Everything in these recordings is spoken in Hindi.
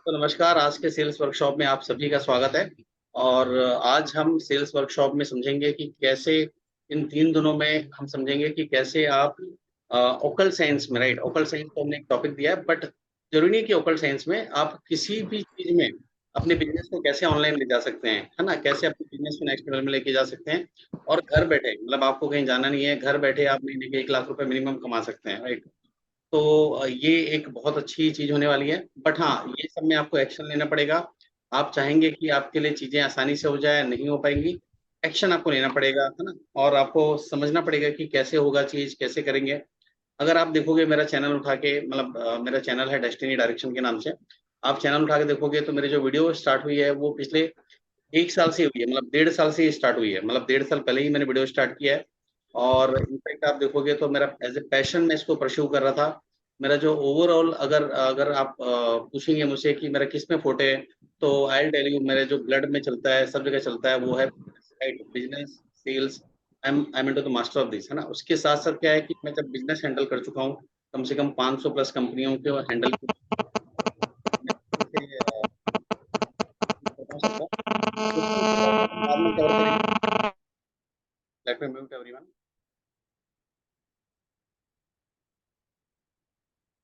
तो नमस्कार, आज के सेल्स वर्कशॉप में आप सभी का स्वागत है। और आज हम सेल्स वर्कशॉप में समझेंगे कि कैसे इन 3 दिनों में हम समझेंगे कि कैसे आप ओकल साइंस में, राइट, ओकल साइंस को हमने एक टॉपिक दिया है, बट ज़रूरी नहीं कि ओकल साइंस में आप किसी भी चीज़ में अपने बिज़नेस को कैसे ऑनलाइन ले जा सकते हैं, है ना? कैसे अपने बिज़नेस को नेक्स्ट लेवल में लेके जा सकते हैं और घर बैठे मतलब आपको कहीं जाना नहीं है, घर बैठे आप महीने के 1 लाख रुपए मिनिमम कमा सकते हैं, राइट? तो ये एक बहुत अच्छी चीज़ होने वाली है। बट हाँ, ये सब में आपको एक्शन लेना पड़ेगा। आप चाहेंगे कि आपके लिए चीज़ें आसानी से हो जाए, नहीं हो पाएँगी। एक्शन आपको लेना पड़ेगा, है ना? और आपको समझना पड़ेगा कि कैसे होगा चीज़, कैसे करेंगे। अगर आप देखोगे मेरा चैनल उठा के मतलब मेरा चैनल है डेस्टिनी डायरेक्शन के नाम से। आप चैनल उठा के देखोगे तो मेरी जो वीडियो स्टार्ट हुई है वो पिछले 1 साल से हुई है, मतलब 1.5 साल से ही स्टार्ट हुई है। मतलब 1.5 साल पहले ही मैंने वीडियो स्टार्ट किया है। और इनफैक्ट आप देखोगे तो मेरा एज़ अ पैशन मैं इसको परस्यू कर रहा था। मेरा जो ओवरऑल अगर अगर आप पूछेंगे मुझसे कि मेरा किसमें फोटे है, तो आई विल टेल यू मेरे जो ब्लड में चलता है, सब जगह चलता है वो है right business, sales. I am into the master of this, है ना? उसके साथ-साथ क्या है कि मैं जब बिज़नेस हैंडल कर चुका हूँ, कम से कम 500 प्लस कंपनियों को हैंडल से बता सकता हूँ। उसको उसके साथ-साथ हम बाद में कवर करेंगे। Let me mute everyone.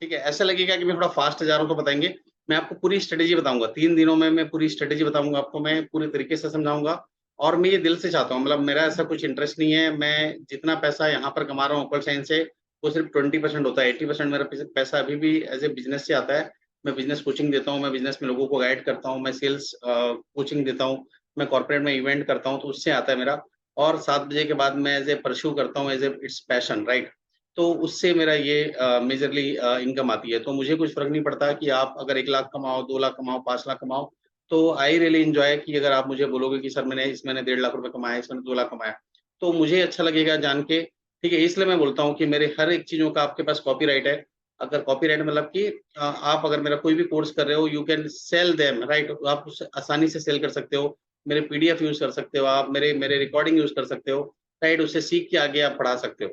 ठीक है, ऐसा लगेगा कि मैं थोड़ा फ़ास्ट जा रहा हूँ तो बताएँगे। मैं आपको पूरी स्ट्रैटेजी बताऊँगा, 3 दिनों में मैं पूरी स्ट्रैटेजी बताऊँगा आपको, मैं पूरे तरीके से समझाऊँगा और मैं ये दिल से चाहता हूँ मतलब मेरा ऐसा कुछ इंटरेस्ट नहीं है, मैं जितना पैसा यहाँ पर कमा रहा हूँ ओपन साइंस से, वो सिर्फ़ 20% होता है, 80% मेरा पैसा अभी भी एज़ ए बिज़नेस से आता है। मैं बिज़नेस कोचिंग देता हूँ, मैं बिज़नेस में लोगों को गाइड करता हूँ, मैं सेल्स कोचिंग देता हूँ, मैं कॉर्पोरेट में इवेंट करता हूँ, तो उससे आता है मेरा। और 7 बजे के बाद मैं एज़ ए परस्यू करता हूँ as a it's passion, right? तो उससे मेरा ये मेजरली इनकम आती है। तो मुझे कुछ फ़र्क नहीं पड़ता कि आप अगर 1 लाख कमाओ, 2 लाख कमाओ, 5 लाख कमाओ। तो आई रियली एन्जॉय कि अगर आप मुझे बोलोगे कि सर मैंने इस महीने 1.5 लाख रुपए कमाए, इस महीने 2 लाख कमाया। तो मुझे अच्छा लगेगा जान के, ठीक है? इसलिए मैं बोलता हूँ कि मेरे हर एक चीज़ों का आपके पास कॉपीराइट है। अगर कॉपीराइट मतलब कि आप अगर मेरा कोई भी कोर्स कर रहे हो, you can sell them, right? आप उसे आसानी से सेल कर सकते हो। मेरे पीडीएफ यूज़ कर सकते हो आप, मेरे मेरे रिकॉर्डिंग यूज़ कर सकते हो, राइट? उससे सीख के आगे आप पढ़ा सकते हो।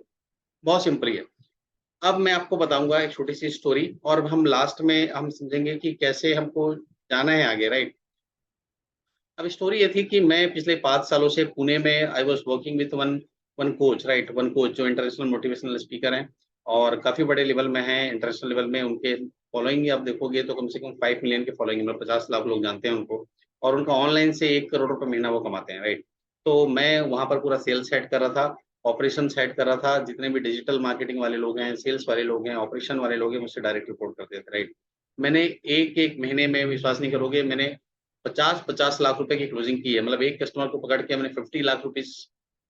बहुत सिंपल ही है। अब मैं आपको बताऊँगा एक छोटी-सी स्टोरी और हम लास्ट में हम समझेंगे कि कैसे हमको जाना है आगे, राइट? अब स्टोरी ये थी कि मैं पिछले 5 सालों से पुणे में I was working with one one coach, right? One coach जो इंटरनेशनल मोटिवेशनल स्पीकर हैं और काफ़ी बड़े लेवल में हैं, इंटरनेशनल लेवल में उनके फॉलोइंग ही आप देखोगे तो कम से कम 5 मिलियन की फॉलोइंग है, मतलब 50 लाख लोग जानते हैं उनको और उनका ऑनलाइन से 1 करोड़ रुपए महीना वो कमाते हैं, राइट? तो मैं वहाँ पर पूरा सेल्स हेड कर रहा था, ऑपरेशंस हेड कर रहा था, जितने भी डिजिटल मार्केटिंग वाले लोग हैं, सेल्स वाले लोग हैं, ऑपरेशन वाले लोग हैं, मुझसे डायरेक्ट रिपोर्ट करते थे, राइट? मैंने एक-एक महीने में विश्वास नहीं करोगे मैंने 50-50 लाख रुपए की क्लोजिंग की है। मतलब एक कस्टमर को पकड़ के हमने 50 लाख रुपीज़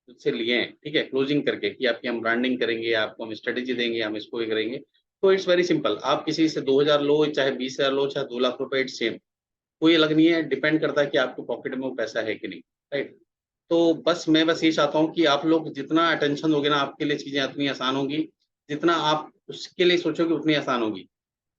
उससे लिए हैं, ठीक है? क्लोजिंग करके कि आपकी हम ब्रांडिंग करेंगे, आपको हम स्ट्रैटेजी देंगे, हम इसको ये करेंगे। तो इट्स वेरी सिंपल आप किसी से 2000 लो, चाहे 20,000 लो, चाहे 2 लाख रुपए इट्स सेम। कोई अलग नहीं है, डिपेंड करता है कि आपके पॉकेट में वो पैसा है कि नहीं, राइट? तो बस मैं बस ये चाहता हूँ कि आप लोग जितना अटेंशन दोगे ना, आपके लिए चीज़ें उतनी आसान होंगी। जितना आप उसके लिए सोचोगे उतनी आसान होगी।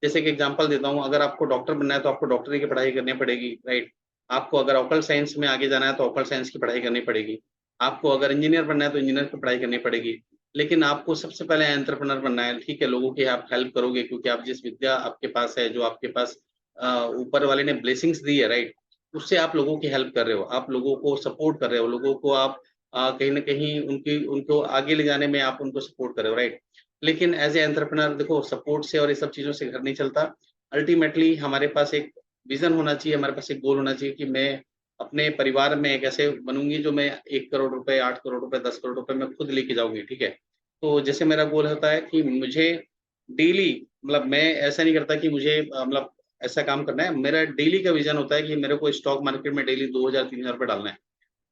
जैसे कि एग्ज़ाम्पल देता हूँ, अगर आपको डॉक्टर बनना है तो आपको डॉक्टरी की पढ़ाई करनी पड़ेगी, राइट? आपको अगर ओकल्ट साइंस में आगे जाना है तो ओकल्ट साइंस की पढ़ाई करनी पड़ेगी। आपको अगर इंजीनियर बनना है तो इंजीनियर की पढ़ाई करनी पड़ेगी। लेकिन आपको सबसे पहले एंटरप्रेन्योर बनना है, ठीक है? लोगों की आप हेल्प करोगे क्योंकि आप जिस विद्या आपके पास है, जो आपके पास ऊपर वाले ने ब्लेसिंग्स दी है, राइट? उससे आप लोगों की हेल्प कर रहे हो, आप लोगों को सपोर्ट कर रहे हो, लोगों को आप कहीं न कहीं उनकी उनको आगे ले जाने में आप उनको सपोर्ट कर रहे हो, राइट? लेकिन एज़ ए एंटरप्रेन्योर देखो सपोर्ट से और ये सब चीज़ों से घर नहीं चलता। अल्टीमेटली हमारे पास एक विज़न होना चाहिए, हमारे पास एक गोल होना चाहिए कि मैं अपने परिवार में एक ऐसे बनूँगी जो मैं 1 करोड़ रुपए, 8 करोड़ रुपए, 10 करोड़ रुपए मैं खुद लेके जाऊँगी, ठीक है? तो जैसे मेरा गोल होता है कि मुझे डेली मतलब मैं ऐसा नहीं करता कि मुझे मतलब ऐसा काम करना है, मेरा डेली का विज़न होता है कि मेरे को स्टॉक मार्केट में डेली 2000 3000 रुपए डालना है।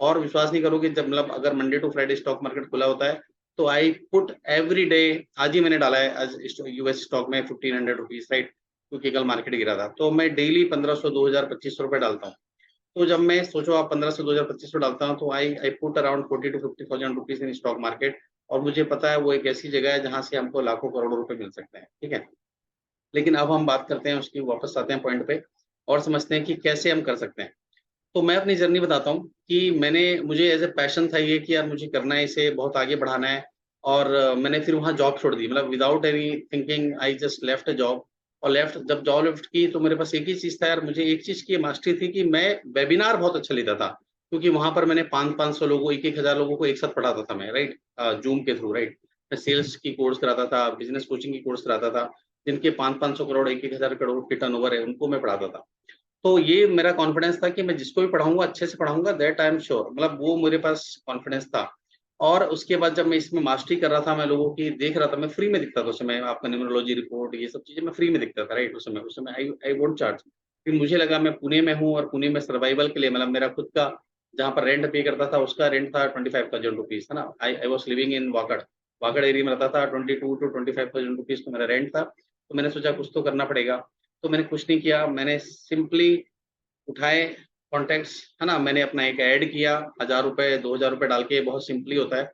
और विश्वास नहीं करोगे जब मतलब अगर Monday to Friday stock market खुला होता है, तो आई पुट एवरी डे आज ही मैंने डाला है आज यूएस स्टॉक में 1500 रुपीज़ राइट? क्योंकि कल मार्केट गिरा था। तो मैं डेली 1500, 2000, 2500 रुपए डालता हूँ। तो जब मैं सोचो आप 1500, 2000, 2500 डालता हूँ तो I I put around 40 to 50,000 rupees in stock market और मुझे पता है वो एक ऐसी जगह है जहाँ से हमको लाखों करोड़ों रुपए मिल सकते हैं, ठीक है? लेकिन अब हम बात करते हैं उसकी वापस आते हैं पॉइंट पे और समझते हैं कि कैसे हम कर सकते हैं। तो मैं अपनी जर्नी बताता हूँ कि मुझे एज़ अ पैशन था ये कि यार मुझे करना है इसे बहुत आगे बढ़ाना है और मैंने फिर वहाँ जॉब छोड़ दी मतलब without any thinking I just left a job और लेफ्ट जब जॉब लेफ्ट की तो मेरे पास एक ही चीज़ था यार, मुझे एक चीज़ की मास्टरी थी कि मैं वेबिनार बहुत अच्छा लेता था। क्योंकि वहाँ पर मैंने 500-500 लोगों 1-1000 लोगों को एक साथ पढ़ाता था मैं, राइट? ज़ूम के थ्रू, राइट? मैं सेल्स की कोर्स कराता था, बिज़नेस कोचिंग की कोर्स कराता था। जिनके 500-500 करोड़, 1-1000 करोड़ के टर्नओवर है, उनको मैं पढ़ाता था। तो ये मेरा कॉन्फिडेंस था कि मैं जिसको भी पढ़ाऊँगा अच्छे से पढ़ाऊँगा, दैट आई एम श्योर, मतलब वो मेरे पास कॉन्फिडेंस था। और उसके बाद जब मैं इसमें मास्टरी कर रहा था, मैं लोगों की देख रहा था, मैं फ्री में दिखता था उस समय, आपका न्यूमरोलॉजी रिपोर्ट ये सब चीज़ें मैं फ्री में दिखता था, राइट? उस समय आई वोंट चार्ज। फिर मुझे लगा मैं पुणे में हूँ और पुणे में सर्वाइवल के लिए मतलब मेरा खुद का जहाँ पर रेंट पे करता था, उसका रेंट था ₹25,000 है ना? I was living in Wakad. Wakad area में रहता था, 22 टू ₹25,000 तो मेरा रेंट था। तो मैंने सोचा कुछ तो करना पड़ेगा। तो मैंने कुछ नहीं किया, मैंने सिंपली उठाए कॉन्टैक्ट्स, है ना? मैंने अपना एक ऐड किया, ₹1000 ₹2000 डाल के, बहुत सिंपली होता है।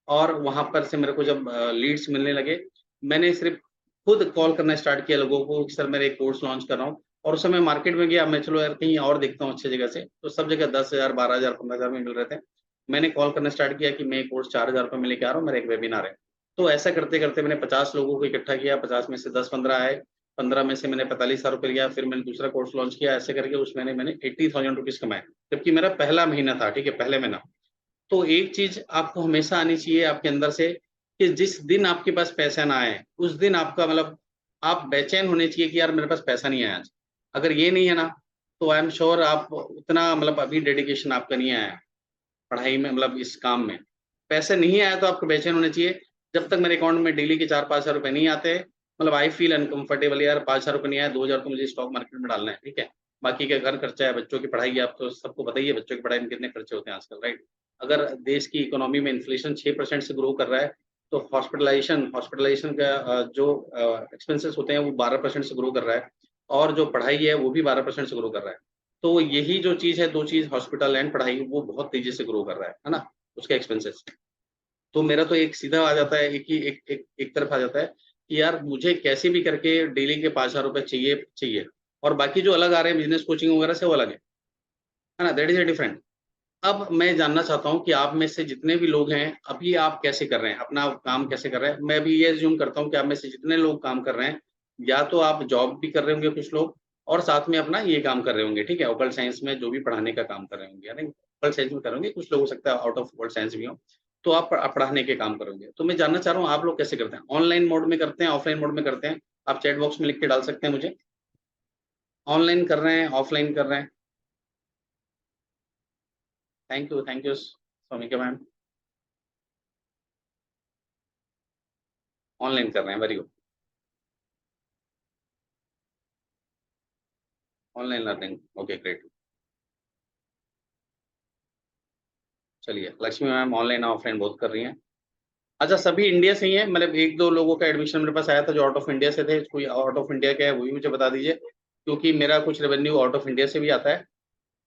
और वहाँ पर से मेरे को जब लीड्स मिलने लगे, मैंने सिर्फ़ खुद कॉल करना स्टार्ट किया लोगों को कि सर मैं एक कोर्स लॉन्च कर रहा हूँ। और उस समय मार्केट में गया, मैं चलो यार कहीं और देखता हूँ अच्छी जगह से, तो सब जगह 10,000, 12,000, 15,000 में मिल रहे थे। मैंने कॉल करना स्टार्ट किया कि मैं ये कोर्स ₹4000 में लेके आ रहा हूँ, मेरा एक वेबिनार है। तो ऐसा करते-करते मैंने 50 लोगों को इकट्ठा किया, 50 में से 10-15 आए, 15 में से मैंने ₹45,000 लिया, फिर मैंने दूसरा कोर्स लॉन्च किया, ऐसे करके उस महीने मैंने ₹80,000 कमाए। जबकि मेरा पहला महीना था, ठीक है? पहले महीना। तो एक चीज़ आपको हमेशा आनी चाहिए आपके अंदर से कि जिस दिन आपके पास पैसा ना आए, उस दिन आपका मतलब आप बेचैन होने चाहिए कि यार मेरे पास पैसा नहीं आया आज। अगर ये नहीं है ना, तो आई एम श्योर आप उतना मतलब अभी डेडिकेशन आपका नहीं आया है, पढ़ाई में मतलब इस काम में। पैसे नहीं आया तो आपको बेचैन होना चाहिए। जब तक मेरे अकाउंट में डेली के 4-5,000 नहीं आते, मतलब आई फ़ील अनकम्फर्टेबल यार ₹5,000 नहीं आया, 2,000 तो मुझे स्टॉक मार्केट में डालना है, ठीक है? बाकी का घर खर्चा है, बच्चों की पढ़ाई है, आपको सबको पता ही है बच्चों की पढ़ाई में कितने खर्चे होते हैं आजकल, राइट? अगर देश की इकोनॉमी में इन्फ्लेशन 6% से ग्रो कर रहा है, तो हॉस्पिटलाइज़ेशन का जो एक्सपेंसेस होते हैं वो 12% से ग्रो कर रहा है और जो पढ़ाई है वो भी 12% से ग्रो कर रहा है। तो यही जो चीज़ है 2 चीज़ हॉस्पिटल एंड पढ़ाई वो बहुत तेज़ी से ग्रो कर रहा है ना? उसके एक्सपेंसेस। तो मेरा तो एक सीधा आ जाता है, एक ही एक एक एक तरफ आ जाता है कि यार मुझे कैसे भी करके डेली के ₹5000 चाहिए, चाहिए और बाकी जो अलग आ रहे हैं बिज़नेस कोचिंग वगैरह से वो अलग है ना? That is a different. अब मैं जानना चाहता हूँ कि आप में से जितने भी लोग हैं, अभी आप कैसे कर रहे हैं? अपना काम कैसे कर रहे हैं? मैं भी ये अज़्यूम करता हूँ कि आप में से जितने लोग काम कर रहे हैं, या तो आप जॉब भी कर रहे होंगे कुछ लोग और साथ में अपना ये काम कर रहे होंगे, ठीक है? ओकल्ट साइंस में जो भी पढ़ाने का काम कर रहे होंगे, है ना? ओकल्ट साइंस में कर रहे होंगे, कुछ लोग हो सकता है आउट ऑफ ओकल्ट साइंस भी हों, तो आप पढ़ाने के काम करोगे। तो मैं जानना चाह रहा हूँ आप लोग कैसे करते हैं? ऑनलाइन मोड में करते हैं, ऑफलाइन मोड में करते हैं? आप चैट बॉक्स में लिख के डाल सकते हैं मुझे। ऑनलाइन कर रहे हैं, ऑफलाइन कर रहे हैं? Thank you Somika ma'am. Online कर रहे हैं, very good. Online learning, okay great. चलिए, Lakshmi ma'am online offline both कर रही हैं। अच्छा सभी इंडिया से ही हैं? मतलब 1-2 लोगों का एडमिशन मेरे पास आया था जो आउट ऑफ इंडिया से थे, कोई आउट ऑफ इंडिया का है वो भी मुझे बता दीजिए, क्योंकि मेरा कुछ रेवेन्यू आउट ऑफ इंडिया से भी आता है।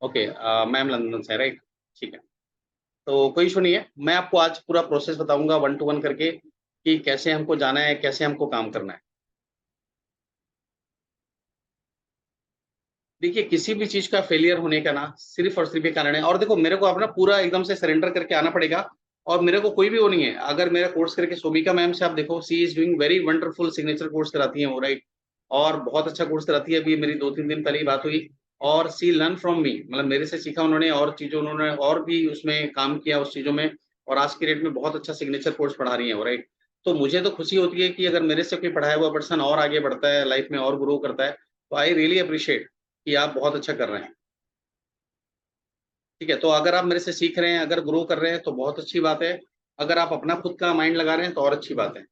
ओके मैम लंदन से राइट? ठीक है, तो कोई इश्यू नहीं है। मैं आपको आज पूरा प्रोसेस बताऊँगा 1 टू 1 करके कि कैसे हमको जाना है, कैसे हमको काम करना है। देखिए, किसी भी चीज़ का फेलियर होने का ना सिर्फ़ और सिर्फ़ ये कारण है और देखो मेरे को अपना पूरा एकदम से सरेंडर करके आना पड़ेगा और मेरे को कोई भी वो नहीं है। अगर मेरा कोर्स करके सोमिका मैम से आप देखो she is doing very wonderful signature course कराती हैं वो राइट और बहुत अच्छा कोर्स कराती है। अभी मेरी 2-3 दिन पहले ही बात हुई और शी लर्न फ्रॉम मी मतलब मेरे से सीखा उन्होंने और चीज़ें उन्होंने और भी उसमें काम किया उस चीज़ों में और आज की डेट में बहुत अच्छा सिग्नेचर कोर्स पढ़ा रही हैं वो राइट। तो मुझे तो खुशी होती है कि अगर मेरे से कोई पढ़ाया हुआ पर्सन और आगे बढ़ता है, लाइफ़ में और ग्रो करता है, तो आई रियली एप्रिशिएट कि आप बहुत अच्छा कर रहे हैं। ठीक है, तो अगर आप मेरे से सीख रहे हैं, अगर ग्रो कर रहे हैं तो बहुत अच्छी बात है। अगर आप अपना खुद का माइंड लगा रहे हैं तो और अच्छी बात है।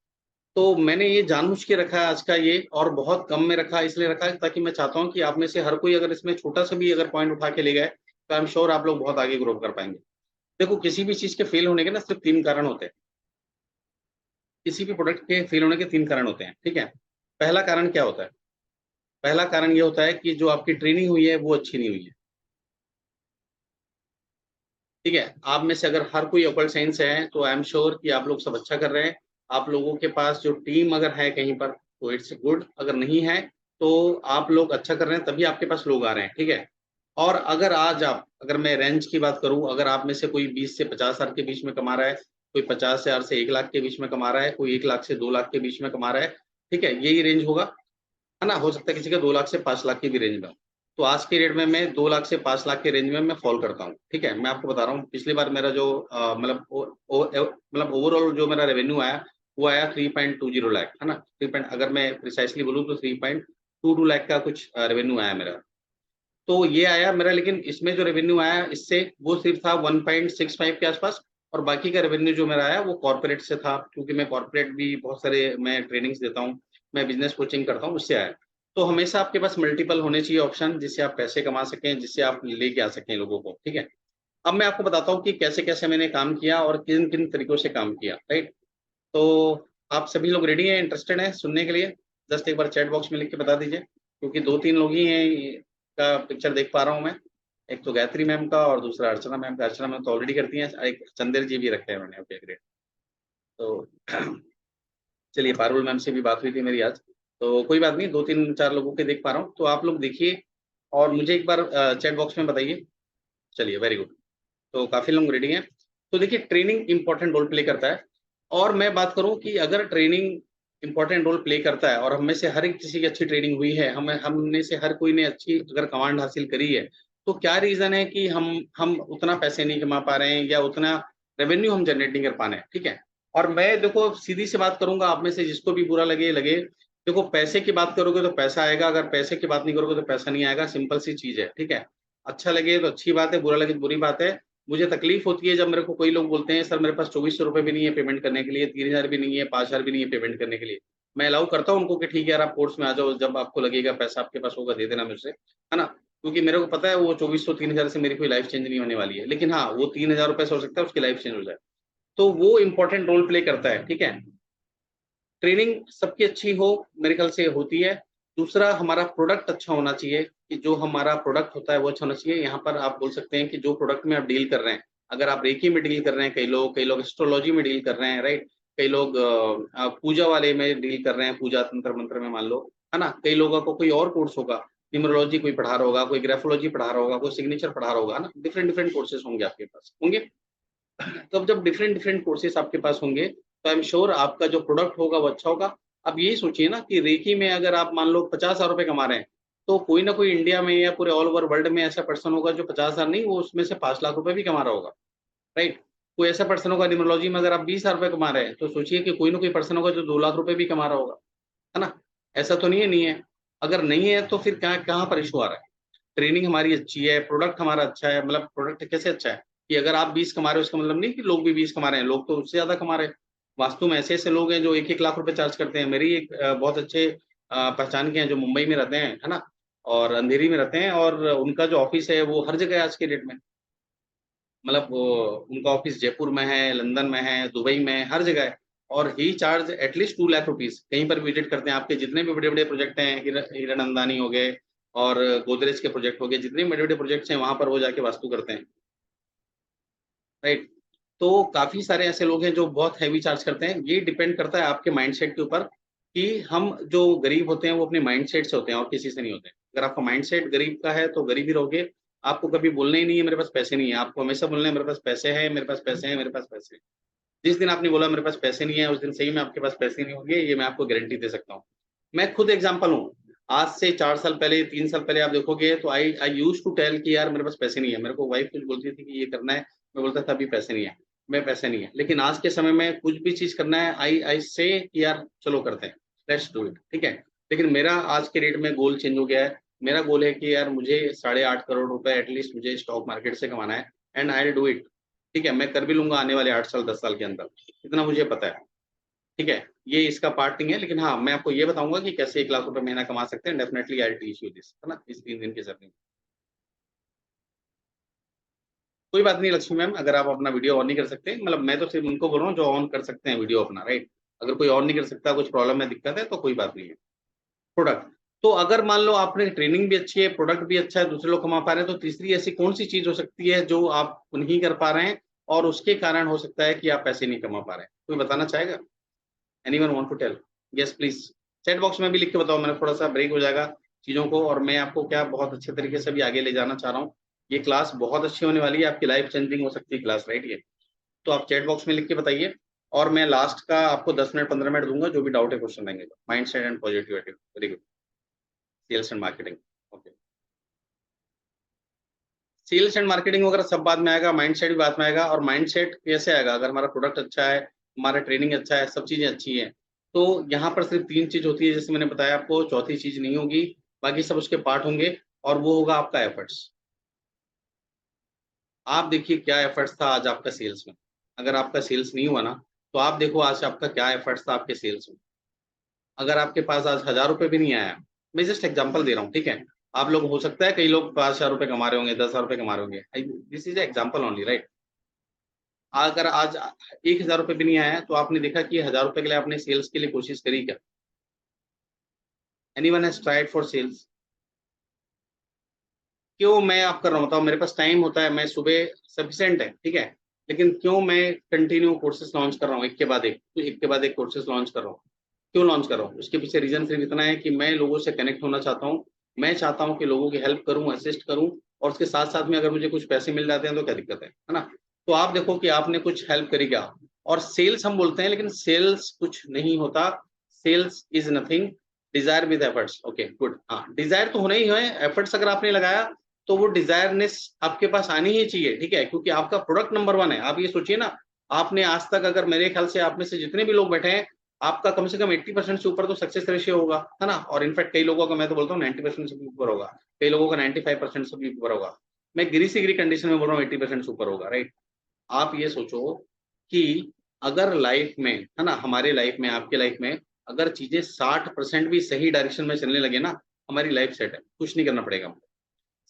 तो मैंने ये जानबूझ के रखा है आज का ये और बहुत कम में रखा है इसलिए रखा है ताकि मैं चाहता हूँ कि आप में से हर कोई अगर इसमें छोटा-सा भी अगर पॉइंट उठा के ले गए, तो आई एम श्योर आप लोग बहुत आगे ग्रो कर पाएँगे। देखो किसी भी चीज़ के फेल होने के ना सिर्फ़ 3 कारण होते हैं। किसी भी प्रोडक्ट के फेल होने के 3 कारण होते हैं, ठीक है? पहला कारण क्या होता है? पहला कारण ये होता है कि जो आपकी ट्रेनिंग हुई है वो अच्छी नहीं हुई है। ठीक है, आप में से अगर हर कोई ओकल्ट साइंस से है, तो आई एम श्योर कि आप लोग सब अच्छा कर रहे हैं। आप लोगों के पास जो टीम अगर है कहीं पर, तो इट्स गुड, अगर नहीं है, तो आप लोग अच्छा कर रहे हैं, तभी आपके पास लोग आ रहे हैं, ठीक है? और अगर आज आप अगर मैं रेंज की बात करूँ, अगर आप में से कोई 20 से 50,000 के बीच में कमा रहा है, कोई 50,000 से 1 लाख के बीच में कमा रहा है, कोई 1 लाख से 2 लाख के बीच में कमा रहा है, ठीक है? यही रेंज होगा। है ना? हो सकता है किसी का 2 लाख से 5 लाख की भी रेंज में हो। तो आज के रेट में मैं 2 लाख से 5 लाख के रेंज में मैं फॉल करता हूँ, ठीक है? मैं आपको बता रहा हूँ पिछली बार मेरा जो मतलब मतलब ओवरऑल जो मेरा रेवेन्यू आया, वो आया 3.20 लाख, है ना? 3 पॉइंट अगर मैं प्रिसाइज़ली बोलूँ तो 3.22 लाख का कुछ रेवेन्यू आया मेरा। तो ये आया मेरा, लेकिन इसमें जो रेवेन्यू आया इससे वो सिर्फ था 1.65 के आसपास, और बाकी का रेवेन्यू जो मेरा आया वो कॉर्पोरेट से था, क्योंकि मैं कॉर्पोरेट भी बहुत सारे मैं ट्रेनिंग्स देता हूँ, मैं बिज़नेस कोचिंग करता हूँ, उससे आया। तो हमेशा आपके पास मल्टीपल होने चाहिए ऑप्शन, जिससे आप पैसे कमा सकें, जिससे आप लेके आ सकें लोगों को, ठीक है? अब मैं आपको बताता हूँ कि कैसे-कैसे मैंने काम किया और किन-किन तरीकों से काम किया, राइट? तो आप सभी लोग रेडी हैं, इंटरेस्टेड हैं सुनने के लिए? जस्ट एक बार चैट बॉक्स में लिख के बता दीजिए, क्योंकि 2-3 लोग ही हैं ये का पिक्चर देख पा रहा हूँ मैं। एक तो गायत्री मैम का और दूसरा अर्चना मैम का। अर्चना मैम तो ऑलरेडी करती हैं, एक चंदेर जी भी रखे हैं मैंने। Okay, great. तो चलिए, पारुल मैम से भी बात हुई थी मेरी आज, तो कोई बात नहीं, 2-3-4 लोगों के देख पा रहा हूँ, तो आप लोग देखिए और मुझे एक बार चैट बॉक्स में बताइए। चलिए, वेरी गुड। तो काफ़ी लोग रेडी हैं। तो देखिए, ट्रेनिंग इम्पोर्टेंट रोल प्ले करता है, और मैं बात करूँ कि अगर ट्रेनिंग इम्पोर्टेंट रोल प्ले करता है और हम में से हर एक किसी की अच्छी ट्रेनिंग हुई है, हम में से हर कोई ने अच्छी अगर कमांड हासिल करी है, तो क्या रीज़न है कि हम उतना पैसे नहीं कमा पा रहे हैं या उतना रेवेन्यू हम जनरेट नहीं कर पा रहे हैं, ठीक है? और मैं देखो सीधी सी बात करूँगा, आप में से जिसको भी बुरा लगे, लगे। देखो, पैसे की बात करोगे तो पैसा आएगा, अगर पैसे की बात नहीं करोगे तो पैसा नहीं आएगा, सिंपल सी चीज़ है, ठीक है? अच्छा लगे तो अच्छी बात है, बुरा लगे तो बुरी बात है। मुझे तकलीफ होती है जब मेरे को कोई लोग बोलते हैं, सर मेरे पास ₹2400 भी नहीं है पेमेंट करने के लिए, 3000 भी नहीं है, 5000 भी नहीं है पेमेंट करने के लिए। मैं अलाउ करता हूँ उनको कि ठीक है यार, आप कोर्स में आ जाओ, जब आपको लगेगा पैसा आपके पास होगा दे देना मुझसे, है ना? क्योंकि मेरे को पता है वो 2400 3000 से मेरी कोई लाइफ चेंज नहीं होने वाली है। लेकिन हाँ, वो ₹3000 से हो सकता है उसकी लाइफ चेंज हो जाए। तो वो इम्पोर्टेंट रोल प्ले करता है, ठीक है? ट्रेनिंग सबकी अच्छी हो, मेरे ख़्याल से होती है। दूसरा, हमारा प्रोडक्ट अच्छा होना चाहिए, कि जो हमारा प्रोडक्ट होता है वो अच्छा होना चाहिए। यहाँ पर आप बोल सकते हैं कि जो प्रोडक्ट में आप डील कर रहे हैं, अगर आप रेकी में डील कर रहे हैं, कई लोग एस्ट्रोलॉजी में डील कर रहे हैं, राइट? कई लोग पूजा वाले में डील कर रहे हैं, पूजा तंत्र-मंत्र में मान लो, है ना? कई लोगों को कोई और कोर्स होगा, न्यूमरोलॉजी कोई पढ़ा रहा होगा, कोई ग्राफोलॉजी पढ़ा रहा होगा, कोई सिग्नेचर पढ़ा रहा होगा, है ना? डिफरेंट-डिफरेंट कोर्सेज़ होंगे आपके पास, होंगे? तो अब जब डिफरेंट-डिफरेंट कोर्सेज़ आपके पास होंगे, तो आई एम श्योर आपका जो प्रोडक्ट होगा वो अच्छा होगा। अब यही सोचिए ना कि रेकी में अगर आप मान लो ₹50,000 कमा रहे हैं, तो कोई ना कोई इंडिया में या पूरे ऑल ओवर वर्ल्ड में ऐसा पर्सन होगा जो 50,000 नहीं, वो उसमें से 5 लाख रुपए भी कमा रहा होगा, राइट? कोई ऐसा पर्सन होगा न्यूमरोलॉजी में, अगर आप ₹20,000 कमा रहे हैं, तो सोचिए कि कोई ना कोई पर्सन होगा जो 2 लाख रुपए भी कमा रहा होगा, है ना? ऐसा तो नहीं है। अगर नहीं है तो फिर क्या कहाँ पर इश्यू आ रहा है? ट्रेनिंग हमारी अच्छी है, प्रोडक्ट हमारा अच्छा है, मतलब प्रोडक्ट कैसे अच्छा है? कि अगर आप 20 कमा रहे हो इसका मतलब नहीं कि लोग भी 20 कमा रहे हैं, लोग तो उससे ज़्यादा कमा रहे हैं। वास्तव में ऐसे-ऐसे लोग हैं जो 1-1 लाख रुपए चार्ज करते हैं। मेरी एक बहुत अच्छे पहचान के हैं जो मुंबई में रहते हैं, है ना? और अंधेरी में रहते हैं, और उनका जो ऑफ़िस है वो हर जगह है आज के डेट में। मतलब वो उनका ऑफ़िस जयपुर में है, लंदन में है, दुबई में है, हर जगह है, और ही charge at least 2 lakh rupees. कहीं पर विज़िट करते हैं, आपके जितने भी बड़े-बड़े प्रोजेक्ट हैं, हीरन अंदानी हो गए और गोदरेज के प्रोजेक्ट हो गए, जितने भी बड़े-बड़े प्रोजेक्ट्स हैं, वहाँ पर वो जाके वास्तु करते हैं, राइट? तो काफ़ी सारे ऐसे लोग हैं जो बहुत हेवी चार्ज करते हैं। ये डिपेंड करता है आपके माइंडसेट के ऊपर, कि हम जो गरीब होते हैं वो अपने माइंडसेट से होते हैं और किसी से नहीं होते हैं। अगर आपका माइंडसेट गरीब का है तो गरीब ही रहोगे। आपको कभी बोलना ही नहीं है मेरे पास पैसे नहीं है, आपको हमेशा बोलना है मेरे पास पैसे हैं, मेरे पास पैसे हैं, मेरे पास पैसे हैं। जिस दिन आपने बोला मेरे पास पैसे नहीं है, उस दिन सही में आपके पास पैसे नहीं होंगे, ये मैं आपको गारंटी दे सकता हूँ। मैं खुद एग्ज़ाम्पल हूँ। आज से 4 साल पहले, 3 साल पहले आप देखोगे तो I I used to tell कि यार मेरे पास पैसे नहीं है। मेरे को वाइफ़ कुछ बोलती थी कि ये करना है, मैं बोलता था अभी पैसे नहीं है, मैं पैसे नहीं है। लेकिन आज के समय में कुछ भी चीज़ करना है, आई आई से कि यार चलो करते हैं, लेट्स डू इट, ठीक है? लेकिन मेरा आज के डेट में गोल चेंज हो गया है। मेरा गोल है कि यार मुझे साढ़े 8 करोड़ रुपए एट लीस्ट मुझे स्टॉक मार्केट से कमाना है, and I will do it. ठीक है? मैं कर भी लूँगा आने वाले 8 साल, 10 साल के अंदर, इतना मुझे पता है। ठीक है? ये इसका पार्ट नहीं है, लेकिन हाँ, मैं आपको ये बताऊँगा कि कैसे 1 लाख रुपए महीना कमा सकते हैं, definitely I will teach you this, है ना? इस 3 दिन की जर्नी में। कोई बात नहीं लक्ष्मी मैम, अगर आप अपना वीडियो ऑन नहीं कर सकते, मतलब मैं तो सिर्फ़ उनको बोल रहा हूँ जो ऑन कर सकते हैं वीडियो अपना, राइट? अगर कोई ऑन नहीं कर सकता, कुछ प्रॉब्लम है, दिक्कत है, तो कोई बात नहीं है। प्रोडक्ट, तो अगर मान लो आपने ट्रेनिंग भी अच्छी है, प्रोडक्ट भी अच्छा है, दूसरे लोग कमा पा रहे हैं, तो तीसरी ऐसी कौन-सी चीज़ हो सकती है जो आप नहीं कर पा रहे हैं और उसके कारण हो सकता है कि आप पैसे नहीं कमा पा रहे हैं? कोई बताना चाहेगा? Anyone want to tell? Yes please. Chat box में भी लिख के बताओ, मैंने थोड़ा-सा ब्रेक हो जाएगा चीज़ों को, और मैं आपको क्या बहुत अच्छे तरीके से भी आगे ले जाना चाह रहा हूँ। ये क्लास बहुत अच्छी होने वाली है, आपकी लाइफ चेंजिंग हो सकती है क्लास, राइट ये? तो आप चैट बॉक्स में लिख के बताइए, और मैं लास्ट का आपको 10 मिनट 15 मिनट दूँगा, जो भी डाउट है क्वेश्चन रहेंगे तो। Mindset and positivity. Very good. Sales and marketing. Okay, sales and marketing वगैरह सब बाद में आएगा, माइंडसेट भी बाद में आएगा। और माइंडसेट कैसे आएगा? अगर हमारा प्रोडक्ट अच्छा है, हमारा ट्रेनिंग अच्छा है, सब चीजें अच्छी हैं, तो यहाँ पर सिर्फ 3 चीज होती है, जैसे मैंने बताया आपको, चौथी चीज नहीं होगी, बाकी सब उसके पार्ट होंगे, और वो होगा आपका एफर्ट्स। आप देखिए क्या एफर्ट्स था आज आपका सेल्स में। अगर आपका सेल्स नहीं हुआ ना, तो आप देखो आज आपका क्या एफर्ट्स था आपके सेल्स में। अगर आपके पास आज ₹1000 भी नहीं आया, मैं जस्ट एग्जांपल दे रहा हूँ, ठीक है? आप लोग, हो सकता है कई लोग ₹5000 कमा रहे होंगे, ₹10,000 कमा रहे होंगे। This is example only, right? अगर आज ₹1000 भी नहीं आया, तो आपने देखा कि ₹1000 के लिए आपने सेल्स के लिए कोशिश करी क्या? Anyone has tried for sales? क्यों मैं आप कर रहा हूँ बताओ? मेरे पास टाइम होता है, मैं सुबह सफिशिएंट है, ठीक है? लेकिन क्यों मैं कंटिन्यू कोर्सेज़ लॉन्च कर रहा हूँ, एक के बाद एक, तो एक के बाद एक कोर्सेज़ लॉन्च कर रहा हूँ। क्यों लॉन्च कर रहा हूँ? उसके पीछे रीज़न सिर्फ़ इतना है कि मैं लोगों से कनेक्ट होना चाहता हूँ। मैं चाहता हूँ कि लोगों की हेल्प करूँ, असिस्ट करूँ, और उसके साथ-साथ में अगर मुझे कुछ पैसे मिल जाते हैं तो क्या दिक्कत है ना? तो आप देखो कि आपने कुछ हेल्प करी क्या? और सेल्स हम बोलते हैं, लेकिन सेल्स कुछ नहीं होता। Sales is nothing, desire with efforts. Okay, good. हाँ, डिज़ायर तो होना ही है, एफर्ट्स अगर आपने लगाया, तो वो डिज़ायरनेस आपके पास आनी ही चाहिए, ठीक है? क्योंकि आपका प्रोडक्ट नंबर 1 है। आप ये सोचिए ना, आपने आज तक, अगर मेरे ख्याल से आप में से जितने भी लोग बैठे हैं, आपका कम से कम 80% से ऊपर तो सक्सेस रेशियो होगा, है ना? और इनफैक्ट कई लोगों का, मैं तो बोलता हूँ 90% से भी ऊपर होगा। कई लोगों का 95% से भी ऊपर होगा। मैं गिरी से गिरी कंडीशन में बोल रहा हूँ 80% से ऊपर होगा, राइट? आप ये सोचो कि अगर लाइफ में, है ना, हमारे लाइफ में, आपके लाइफ में, अगर चीज़ें 60% भी सही डायरेक्शन में चलने लगे ना, हमारी लाइफ सेट है, कुछ नहीं करना पड़ेगा हमको।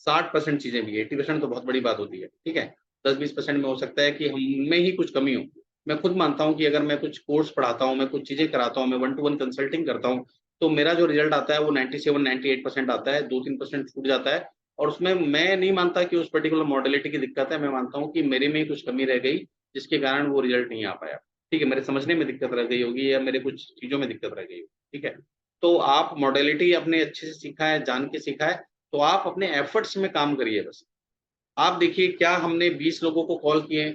60% चीज़ें भी, 80% तो बहुत बड़ी बात होती है, ठीक है? 10-20% में हो सकता है कि हम में ही कुछ कमी हो। मैं खुद मानता हूँ कि अगर मैं कुछ कोर्स पढ़ाता हूँ, मैं कुछ चीज़ें कराता हूँ, मैं वन टू वन कंसल्टिंग करता हूँ, तो मेरा जो रिज़ल्ट आता है वो 97-98% आता है, 2-3% छूट जाता है, और उसमें मैं नहीं मानता कि उस पर्टिकुलर मॉडलिटी की दिक्कत है, मैं मानता हूँ कि मेरे में ही कुछ कमी रह गई, जिसके कारण वो रिज़ल्ट नहीं आ पाया। ठीक है? मेरे समझने में दिक्कत रह गई होगी, या मेरे कुछ चीज़ों में दिक्कत रह गई होगी, ठीक है? तो आप मॉडलिटी आपने अच्छे से सीखा है, जान के सीखा है, तो आप अपने एफर्ट्स में काम करिए बस। आप देखिए क्या हमने 20 लोगों को कॉल किए,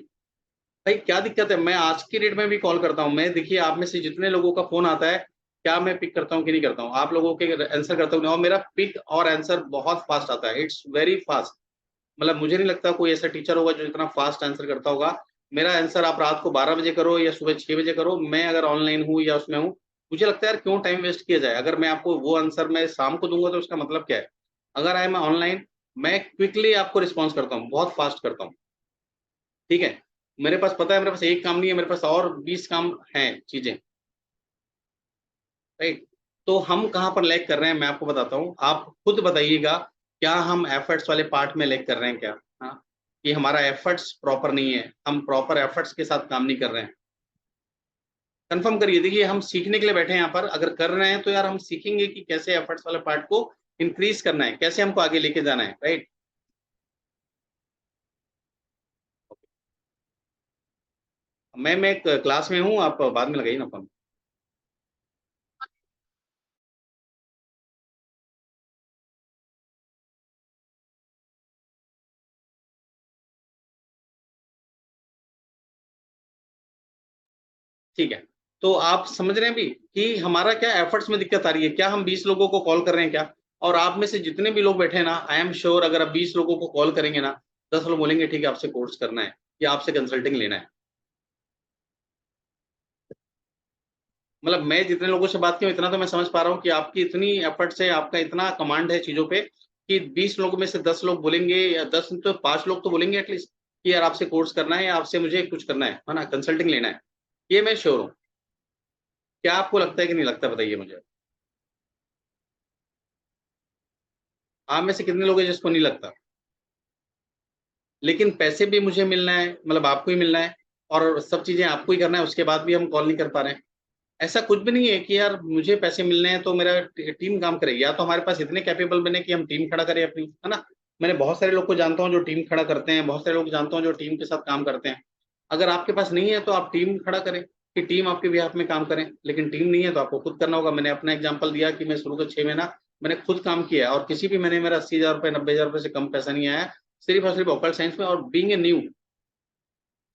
भाई क्या दिक्कत है? मैं आज की डेट में भी कॉल करता हूँ। मैं देखिए आप में से जितने लोगों का फ़ोन आता है, क्या मैं पिक करता हूँ कि नहीं करता हूँ? आप लोगों के आंसर करता हूँ, और मेरा पिक और आंसर बहुत फ़ास्ट आता है। It's very fast. मतलब मुझे नहीं लगता कोई ऐसा टीचर होगा जो इतना फ़ास्ट आंसर करता होगा। मेरा आंसर आप रात को 12 बजे करो या सुबह 6 बजे करो, मैं अगर ऑनलाइन हूँ या उसमें हूँ, मुझे लगता है यार क्यों टाइम वेस्ट किया जाए? अगर मैं आपको वो आंसर मैं शाम को दूँगा तो उसका मतलब क्या है? अगर आई एम ऑनलाइन, मैं क्विकली आपको रिस्पॉन्स करता हूँ, बहुत फ़ास्ट करता हूँ, ठीक है? मेरे पास पता है, मेरे पास एक काम नहीं है, मेरे पास और 20 काम हैं, चीज़ें, राइट? तो हम कहाँ पर लैग कर रहे हैं मैं आपको बताता हूँ। आप खुद बताइएगा, क्या हम एफर्ट्स वाले पार्ट में लैग कर रहे हैं क्या? हाँ? कि हमारा एफर्ट्स प्रॉपर नहीं है, हम प्रॉपर एफर्ट्स के साथ काम नहीं कर रहे हैं। कन्फर्म करिए, देखिए हम सीखने के लिए बैठे हैं यहाँ पर, अगर कर रहे हैं तो यार हम सीखेंगे कि कैसे एफर्ट्स वाले पार्ट को इंक्रीज़ करना है, कैसे हमको आगे लेके जाना है, राइट? मैं एक क्लास में हूँ, आप बाद में लगाइए ना फ़ोन। ठीक है। तो आप समझ रहे हैं अभी कि हमारा क्या एफर्ट्स में दिक्कत आ रही है? क्या हम 20 लोगों को कॉल कर रहे हैं क्या? और आप में से जितने भी लोग बैठे हैं ना, आई एम श्योर अगर आप 20 लोगों को कॉल करेंगे ना, 10 लोग बोलेंगे ठीक है आपसे कोर्स करना है या आपसे कंसल्टिंग लेना है। मतलब मैं जितने लोगों से बात की हूँ, इतना तो मैं समझ पा रहा हूँ कि आपकी इतनी एफर्ट्स है, आपका इतना कमांड है चीज़ों पे, कि 20 लोगों में से 10 लोग बोलेंगे, या 10 तो 5 लोग तो बोलेंगे एटलीस्ट कि यार आपसे कोर्स करना है या आपसे मुझे कुछ करना है ना? कंसल्टिंग लेना है। ये मैं श्योर हूँ। क्या आपको लगता है कि नहीं लगता बताइए मुझे? आप में से कितने लोग हैं जिसको नहीं लगता? लेकिन पैसे भी मुझे मिलना है, मतलब आपको ही मिलना है, और सब चीज़ें आपको ही करना है, उसके बाद भी हम कॉल नहीं कर पा रहे हैं। ऐसा कुछ भी नहीं है कि यार मुझे पैसे मिलने हैं तो मेरा टीम काम करेगी, या तो हमारे पास इतने कैपेबल बने कि हम टीम खड़ा करें अपनी, है ना? मैंने बहुत सारे लोग को जानता हूँ जो टीम खड़ा करते हैं, बहुत सारे लोग जानता हूँ जो टीम के साथ काम करते हैं। अगर आपके पास नहीं है तो आप टीम खड़ा करें, कि टीम आपके बिहाफ में काम करें, लेकिन टीम नहीं है तो आपको खुद करना होगा। मैंने अपना एग्जांपल दिया कि मैं शुरू के 6 महीना मैंने खुद काम किया है, और किसी भी महीने मेरा ₹80,000 ₹90,000 से कम पैसा नहीं आया, सिर्फ और सिर्फ ओकल्ट साइंस में। और बीइंग ए न्यू,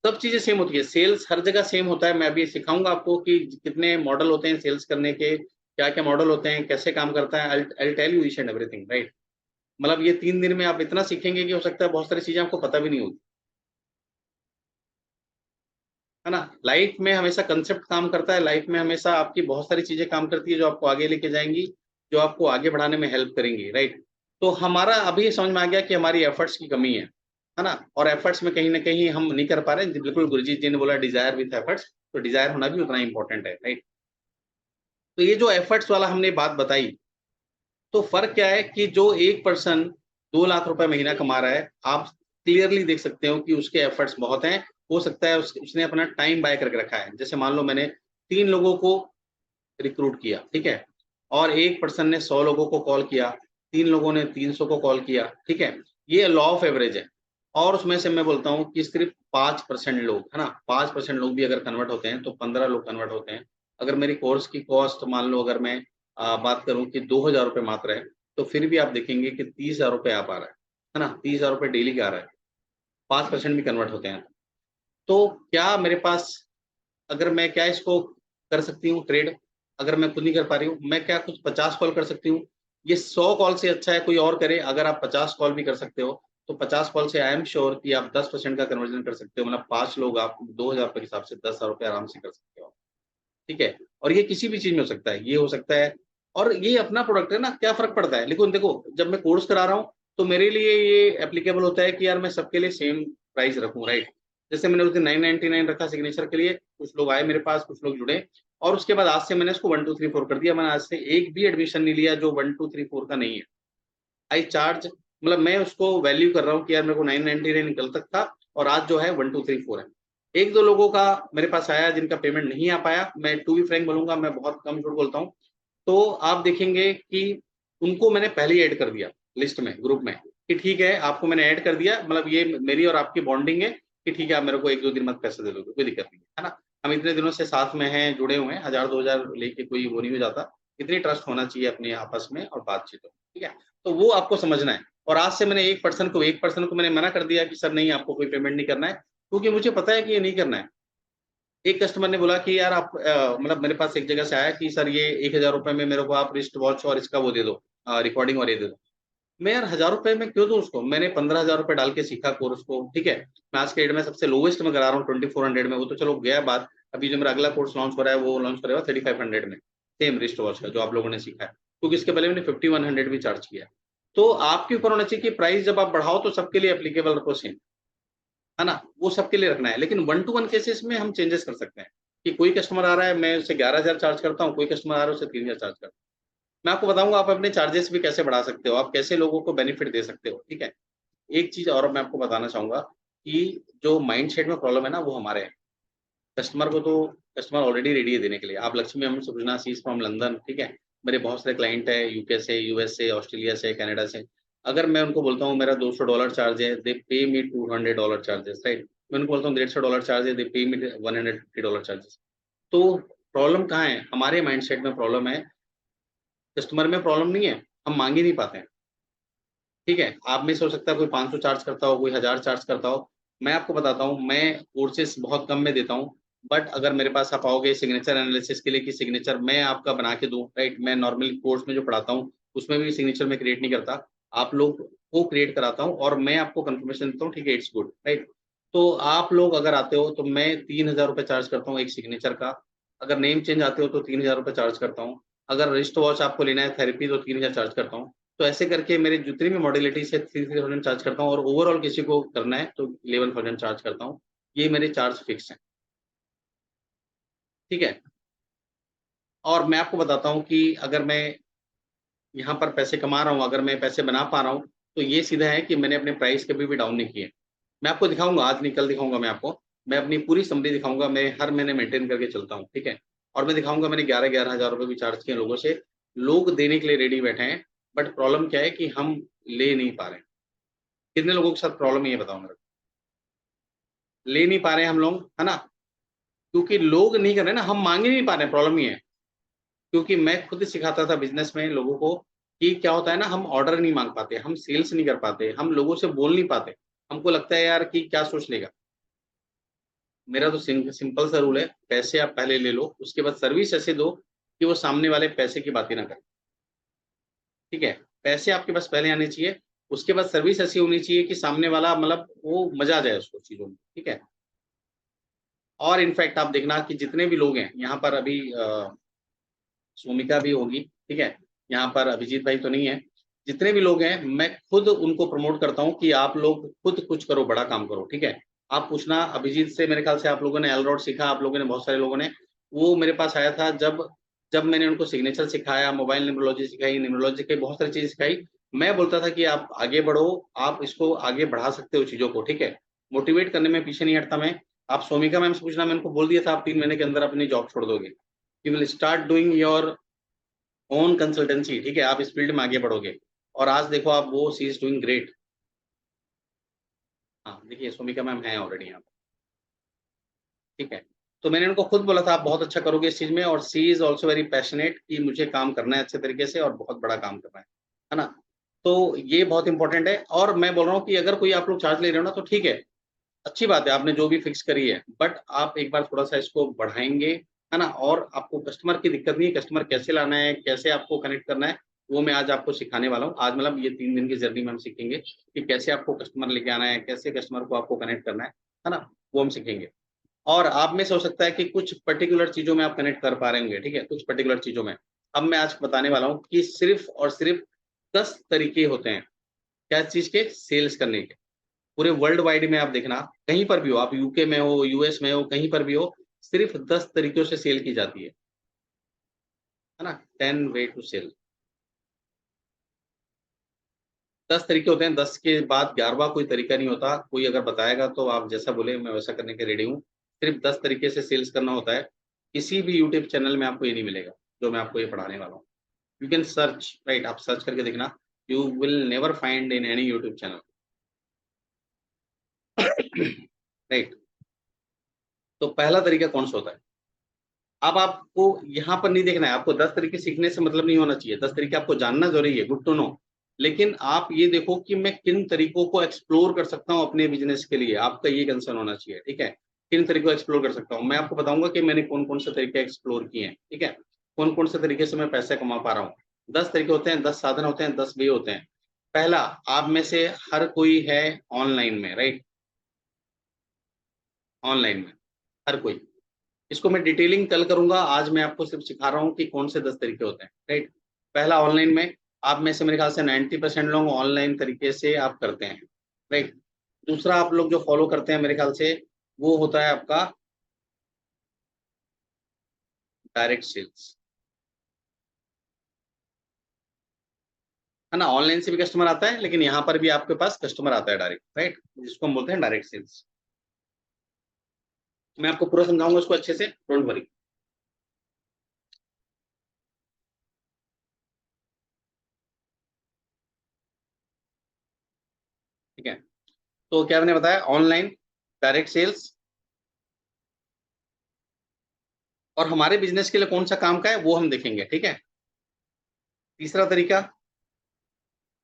सब चीज़ें सेम होती है, सेल्स हर जगह सेम होता है। मैं अभी सिखाऊँगा आपको कि कितने मॉडल होते हैं सेल्स करने के, क्या-क्या मॉडल होते हैं, कैसे काम करता है, I will tell you each and everything, right? मतलब ये 3 दिन में आप इतना सीखेंगे कि हो सकता है बहुत सारी चीज़ें आपको पता भी नहीं होगी, है ना? लाइफ में हमेशा कांसेप्ट काम करता है, लाइफ में हमेशा आपकी बहुत सारी चीज़ें काम करती है जो आपको आगे लेके जाएँगी, जो आपको आगे बढ़ाने में हेल्प करेंगी, राइट? तो हमारा अभी ये समझ में आ गया कि हमारी एफर्ट्स की कमी है ना? और एफर्ट्स में कहीं न कहीं हम नहीं कर पा रहे हैं, बिल्कुल गुरजीत जी ने बोला डिज़ायर विथ एफर्ट्स, तो डिज़ायर होना भी उतना ही इम्पोर्टेंट है, राइट? तो ये जो एफर्ट्स वाला हमने बात बताई, तो फ़र्क क्या है कि जो एक पर्सन 2 लाख रुपए महीना कमा रहा है, आप क्लियरली देख सकते हो कि उसके एफर्ट्स बहुत हैं। हो सकता है उसने अपना टाइम बाय करके रखा है। जैसे मान लो मैंने 3 लोगों को रिक्रूट किया, ठीक है? और एक पर्सन ने 100 लोगों को कॉल किया, 3 लोगों ने 300 को कॉल किया, ठीक है? ये लॉ ऑफ एवरेज है। और उसमें से मैं बोलता हूँ कि सिर्फ़ 5% लोग, है ना? 5% लोग भी अगर कन्वर्ट होते हैं, तो 15 लोग कन्वर्ट होते हैं। अगर मेरी कोर्स की कॉस्ट मान लो अगर मैं बात करूँ कि ₹2000 मात्र है, तो फिर भी आप देखेंगे कि ₹30,000 आ पा रहा है ना? ₹30,000 डेली का आ रहा है, 5% भी कन्वर्ट होते हैं। तो क्या मेरे पास अगर मैं क्या इसको कर सकती हूँ ट्रेड? अगर मैं खुद नहीं कर पा रही हूँ, मैं क्या कुछ 50 कॉल कर सकती हूँ? ये 100 कॉल से अच्छा है कोई और करे, अगर आप 50 कॉल भी कर सकते हो, तो 50 कॉल से आई एम श्योर कि आप 10% का कन्वर्जन कर सकते हो, मतलब 5 लोग आप ₹2000 के हिसाब से ₹10,000 आराम से कर सकते हो, ठीक है? और ये किसी भी चीज़ में हो सकता है, ये हो सकता है और ये अपना प्रोडक्ट है ना, क्या फ़र्क पड़ता है? लेकिन देखो, जब मैं कोर्स करा रहा हूँ, तो मेरे लिए ये एप्लीकेबल होता है कि यार मैं सबके लिए सेम प्राइस रखूँ, राइट? जैसे मैंने उस दिन 999 रखा सिग्नेचर के लिए, कुछ लोग आए मेरे पास, कुछ लोग जुड़े और उसके बाद आज से मैंने इसको 1, 2, 3, 4 कर दिया। मैंने आज से एक भी एडमिशन नहीं लिया जो 1, 2, 3, 4 का नहीं है। आई चार्ज मतलब मैं उसको वैल्यू कर रहा हूँ कि यार मेरे को 999 कल तक था और आज जो है 1, 2, 3, 4 है। 1-2 लोगों का मेरे पास आया जिनका पेमेंट नहीं आ पाया, मैं टू बी फ्रैंक बोलूँगा मैं बहुत कम झूठ बोलता हूँ। तो आप देखेंगे कि उनको मैंने पहले ही ऐड कर दिया लिस्ट में, ग्रुप में कि ठीक है, आपको मैंने ऐड कर दिया मतलब ये मेरी और आपकी बॉन्डिंग है कि ठीक है, आप मेरे को 1-2 दिन बाद पैसे दे दोगे, कोई दिक्कत नहीं है ना? हम इतने दिनों से साथ में हैं, जुड़े हुए हैं, 1000-2000 लेके कोई वो नहीं हो जाता। इतनी ट्रस्ट होना चाहिए अपने आपस में और बातचीत हो, ठीक है? तो वो आपको समझना है और आज से मैंने एक पर्सन को मैंने मना कर दिया कि सर नहीं आपको कोई पेमेंट नहीं करना है, क्योंकि मुझे पता है कि ये नहीं करना है। एक कस्टमर ने बोला कि यार आप मतलब मेरे पास एक जगह से आया कि सर ये ₹1000 में मेरे को आप रिस्ट वॉच और इसका वो दे दो रिकॉर्डिंग और ये दे दो। मैं यार ₹1000 में क्यों दूँ उसको? मैंने ₹15,000 डाल के सीखा कोर्स को, ठीक है? मैं आज के डेट में सबसे लोवेस्ट में करा रहा हूँ 2400 में, वो तो चलो गया बात। अभी जो मेरा अगला कोर्स लॉन्च हो रहा है, वो लॉन्च करेगा 3500 में, सेम रिस्ट वॉच का जो आप लोगों ने सीखा है। क्योंकि इसके पहले मैंने 5100 भी चार्ज किया है। तो आपके ऊपर होना चाहिए कि प्राइस जब आप बढ़ाओ तो सबके लिए एप्लीकेबल रखो सेम। है ना? वो सबके लिए रखना है, लेकिन वन टू वन केसेस में हम चेंजेस कर सकते हैं, कि कोई कस्टमर आ रहा है, मैं उससे 11,000 चार्ज करता हूँ, कोई कस्टमर आ रहा है, उससे 3,000 चार्ज करता हूँ। मैं आपको बताऊँगा आप अपने चार्जेस भी कैसे बढ़ा सकते हो, आप कैसे लोगों को बेनिफिट दे सकते हो, ठीक है? एक चीज़ और मैं आपको बताना चाहूँगा कि जो माइंडसेट में प्रॉब्लम है ना, वो हमारे है। कस्टमर को तो कस्टमर ऑलरेडी रेडी है देने के लिए। आप लक्ष्मी अमन सुभजना शी इज़ फ्रॉम लंदन, ठीक है? मेरे बहुत सारे क्लाइंट हैं यूके से, यूएस से, ऑस्ट्रेलिया से, कनाडा से। अगर मैं उनको बोलता हूँ मेरा $200 चार्ज है, दे पे मी $200 चार्जेस, राइट? मैं उनको बोलता हूँ $150 चार्ज है, दे पे मी $150 चार्जेस। तो प्रॉब्लम कहाँ है? हमारे माइंडसेट में प्रॉब्लम है, कस्टमर में प्रॉब्लम नहीं है, हम माँग ही नहीं पाते हैं। ठीक है? आप में से हो सकता है कोई 500 चार्ज करता हो, कोई 1000 चार्ज करता हो। मैं आपको बताता हूँ, मैं कोर्सेज़ बहुत कम में देता हूँ, बट अगर मेरे पास आप आओगे सिग्नेचर एनालिसिस के लिए कि सिग्नेचर मैं आपका बना के दूँ, राइट? मैं नॉर्मली कोर्स में जो पढ़ाता हूँ, उसमें भी सिग्नेचर मैं क्रिएट नहीं करता। आप लोग को क्रिएट कराता हूँ और मैं आपको कन्फर्मेशन देता हूँ, ठीक है, इट्स गुड, राइट? तो आप लोग अगर आते हो, तो मैं ₹3000 चार्ज करता हूँ एक सिग्नेचर का। अगर नेम चेंज आते हो, तो ₹3000 चार्ज करता हूँ। अगर रिस्ट वॉच आपको लेना है थेरेपी, तो 3000 चार्ज करता हूँ। तो ऐसे करके मेरे जितनी भी मॉडलिटीज़ है 3000 चार्ज करता हूँ और ओवरऑल किसी को करना है तो 11000 चार्ज करता हूँ। ये मेरे चार्ज फिक्स हैं, ठीक है? और मैं आपको बताता हूँ कि अगर मैं यहाँ पर पैसे कमा रहा हूँ, अगर मैं पैसे बना पा रहा हूँ, तो ये सीधा है कि मैंने अपने प्राइस कभी भी डाउन नहीं किए। मैं आपको दिखाऊँगा, आज नहीं कल दिखाऊँगा मैं आपको। मैं अपनी पूरी समरी दिखाऊँगा, मैं हर महीने मेंटेन करके चलता हूँ, ठीक है? और मैं दिखाऊँगा मैंने 11-11 हज़ार रुपए भी चार्ज किए लोगों से। लोग देने के लिए रेडी बैठे हैं, बट प्रॉब्लम क्या है कि हम ले नहीं पा रहे हैं। कितने लोगों के साथ प्रॉब्लम है ये बताओ मेरे को? ले नहीं पा रहे हैं हम लोग, है ना? क्योंकि लोग नहीं कर रहे हैं ना, हम माँग ही नहीं पा रहे हैं, प्रॉब्लम ये है। क्योंकि मैं खुद सिखाता था बिज़नेस में लोगों को कि क्या होता है ना, हम ऑर्डर नहीं माँग पाते, हम सेल्स नहीं कर पाते, हम लोगों से बोल नहीं पाते। हमको लगता है यार कि क्या सोच लेगा? मेरा तो सिंपल सा रूल है, पैसे आप पहले ले लो, उसके बाद सर्विस ऐसे दो कि वो सामने वाले पैसे की बात ही ना करें, ठीक है? पैसे आपके पास पहले आने चाहिए, उसके बाद सर्विस ऐसी होनी चाहिए कि सामने वाला मतलब वो मज़ा आ जाए उसको चीज़ों में, ठीक है? और इनफैक्ट आप देखना कि जितने भी लोग हैं, यहाँ पर अभी भूमिका भी होगी, ठीक है? यहाँ पर अभिजीत भाई तो नहीं है। जितने भी लोग हैं, मैं खुद उनको प्रमोट करता हूँ कि आप लोग खुद कुछ करो, बड़ा काम करो, ठीक है? आप पूछना अभिजीत से, मेरे ख्याल से आप लोगों ने एल-रॉड सीखा, आप लोगों ने बहुत सारे लोगों ने, वो मेरे पास आया था जब जब मैंने उनको सिग्नेचर सिखाया, मोबाइल न्यूमरोलॉजी सिखाई, न्यूमरोलॉजी की बहुत सारी चीज़ें सिखाई। मैं बोलता था कि आप आगे बढ़ो, आप इसको आगे बढ़ा सकते हो चीज़ों को, ठीक है? मोटिवेट करने में पीछे नहीं हटता मैं। आप सोमिका मैम से पूछना, मैंने उनको बोल दिया था आप 3 महीने के अंदर अपनी जॉब छोड़ दोगे। You will start doing your own consultancy, ठीक है? आप इस फील्ड में आगे बढ़ोगे और आज देखो आप, वो शी इज़ डूइंग ग्रेट। हाँ, देखिए सोमिका मैम हैं ऑलरेडी यहाँ पे, ठीक है? तो मैंने उनको खुद बोला था आप बहुत अच्छा करोगे इस चीज़ में, और she is also very passionate कि मुझे काम करना है अच्छे तरीके से और बहुत बड़ा काम करना है ना? तो ये बहुत इम्पोर्टेंट है, और मैं बोल रहा हूँ कि अगर कोई आप लोग चार्ज ले रहे हो ना तो ठीक है, अच्छी बात है, आपने जो भी फिक्स करी है, बट आप एक बार थोड़ा-सा इसको बढ़ाएँगे, है ना? और आपको कस्टमर की दिक्कत नहीं है, कस्टमर कैसे लाना है, कैसे आपको कनेक्ट करना है, वो मैं आज आपको सिखाने वाला हूँ। आज मतलब ये 3 दिन की जर्नी में हम सीखेंगे कि कैसे आपको कस्टमर लेके आना है, कैसे कस्टमर को आपको कनेक्ट करना है ना? वो हम सीखेंगे। और आप में से हो सकता है कि कुछ पर्टिकुलर चीज़ों में आप कनेक्ट कर पा रहे होंगे, ठीक है? कुछ पर्टिकुलर चीज़ों में। अब मैं आज बताने वाला हूँ कि सिर्फ़ और सिर्फ़ 10 तरीके होते हैं, क्या चीज़ के? सेल्स करने के। पूरे वर्ल्ड वाइड में आप देखना, कहीं पर भी हो, आप यूके में हो, यूएस में हो, कहीं पर भी हो, सिर्फ़ 10 तरीकों से सेल की जाती है ना? 10 वे टू सेल। 10 तरीके होते हैं, 10 के बाद 11वां कोई तरीका नहीं होता। कोई अगर बताएगा तो आप जैसा बोले मैं वैसा करने के रेडी हूँ। सिर्फ़ 10 तरीके से सेल्स करना होता है। किसी भी यूट्यूब चैनल में आपको ये नहीं मिलेगा, जो मैं आपको ये पढ़ाने वाला हूँ। You can search, right? आप सर्च करके देखना, you will never find in any YouTube channel. Right? तो पहला तरीका कौन-सा होता है? अब आपको यहाँ पर नहीं देखना है, आपको 10 तरीके सीखने से मतलब नहीं होना चाहिए, 10 तरीके आपको जानना ज़रूरी है, गुड टू नो। लेकिन आप ये देखो कि मैं किन तरीकों को एक्सप्लोर कर सकता हूँ अपने बिज़नेस के लिए, आपका ये कंसर्न होना चाहिए, ठीक है? किन तरीकों को एक्सप्लोर कर सकता हूँ, मैं आपको बताऊँगा कि मैंने कौन-कौन से तरीके एक्सप्लोर किए हैं, ठीक है? कौन-कौन से तरीके से मैं पैसे कमा पा रहा हूँ। 10 तरीके होते हैं, 10 साधन होते हैं, 10 वे होते हैं। पहला, आप में से हर कोई है ऑनलाइन में, राइट? ऑनलाइन में, हर कोई। इसको मैं डिटेलिंग कल करूँगा, आज मैं आपको सिर्फ़ सिखा रहा हूँ कि कौन से 10 तरीके होते हैं, राइट? पहला, ऑनलाइन में, आप में से मेरे ख़्याल से 90% लोग ऑनलाइन तरीके से आप करते हैं, राइट? दूसरा आप लोग जो फ़ॉलो करते हैं मेरे ख़्याल से, वो होता है आपका डायरेक्ट सेल्स, है ना? ऑनलाइन से भी कस्टमर आता है, लेकिन यहाँ पर भी आपके पास कस्टमर आता है डायरेक्ट, राइट? जिसको हम बोलते हैं डायरेक्ट सेल्स। मैं आपको पूरा समझाऊँगा इसको अच्छे से, डोंट वरी, ठीक है? तो क्या मैंने बताया, ऑनलाइन, डायरेक्ट सेल्स, और हमारे बिज़नेस के लिए कौन-सा काम का है, वो हम देखेंगे, ठीक है? तीसरा तरीका,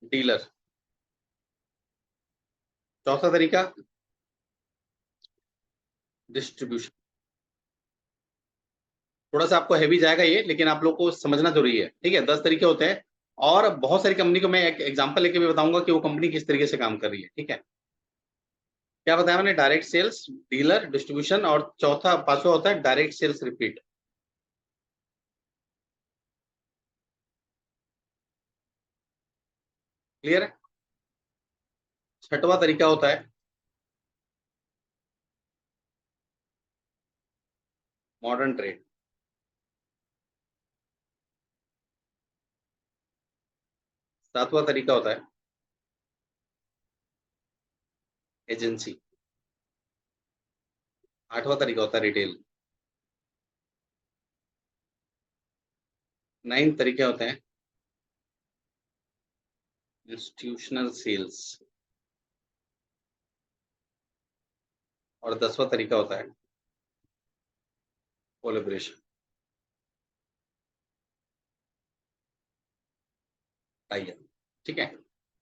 डीलर। चौथा तरीका, डिस्ट्रीब्यूशन। थोड़ा-सा आपको हेवी जाएगा ये, लेकिन आप लोग को समझना ज़रूरी है, ठीक है? 10 तरीके होते हैं, और बहुत सारी कंपनी को मैं एक एग्ज़ाम्पल लेके भी बताऊँगा कि वो कंपनी किस तरीके से काम कर रही है, ठीक है? क्या बताया मैंने? डायरेक्ट सेल्स, डीलर, डिस्ट्रीब्यूशन, और चौथा, पाँचवाँ होता है डायरेक्ट सेल्स रिपीट। क्लियर है? छठवाँ तरीका होता है मॉडर्न ट्रेड। सातवाँ तरीका होता है एजेंसी। आठवाँ तरीका होता है रिटेल। 9 तरीके होते हैं इंस्टीट्यूशनल सेल्स, और 10वाँ तरीका होता है कोलैबोरेशन, टाई अप, ठीक है?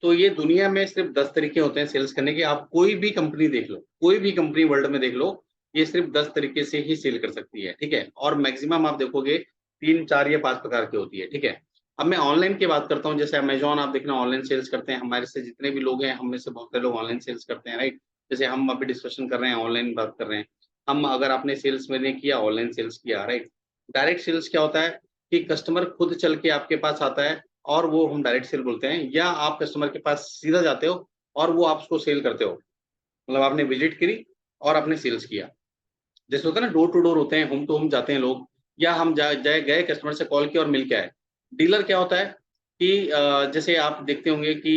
तो ये दुनिया में सिर्फ़ 10 तरीके होते हैं सेल्स करने के। आप कोई भी कंपनी देख लो, कोई भी कंपनी वर्ल्ड में देख लो, ये सिर्फ़ 10 तरीके से ही सेल कर सकती है, ठीक है? और मैक्सिमम आप देखोगे 3, 4 या 5 प्रकार की होती है, ठीक है। अब मैं ऑनलाइन की बात करता हूँ, जैसे अमेज़न आप देखना ऑनलाइन सेल्स करते हैं, हमारे से जितने भी लोग हैं, हम में से बहुत सारे लोग ऑनलाइन सेल्स करते हैं, राइट? जैसे हम अभी डिस्कशन कर रहे हैं, ऑनलाइन बात कर रहे हैं। हम अगर आपने सेल्स मैंने किया, ऑनलाइन सेल्स किया, राइट? डायरेक्ट सेल्स क्या होता है कि कस्टमर खुद चल के आपके पास आता है और वो हम डायरेक्ट सेल बोलते हैं, या आप कस्टमर के पास सीधा जाते हो और वो आप उसको सेल करते हो। मतलब आपने विज़िट करी और आपने सेल्स किया। जैसे होता है ना डोर टू डोर होते हैं, होम टू होम जाते हैं लोग, या हम जा जाए गए कस्टमर से कॉल किया और मिल के आए। डीलर क्या होता है कि जैसे आप देखते होंगे कि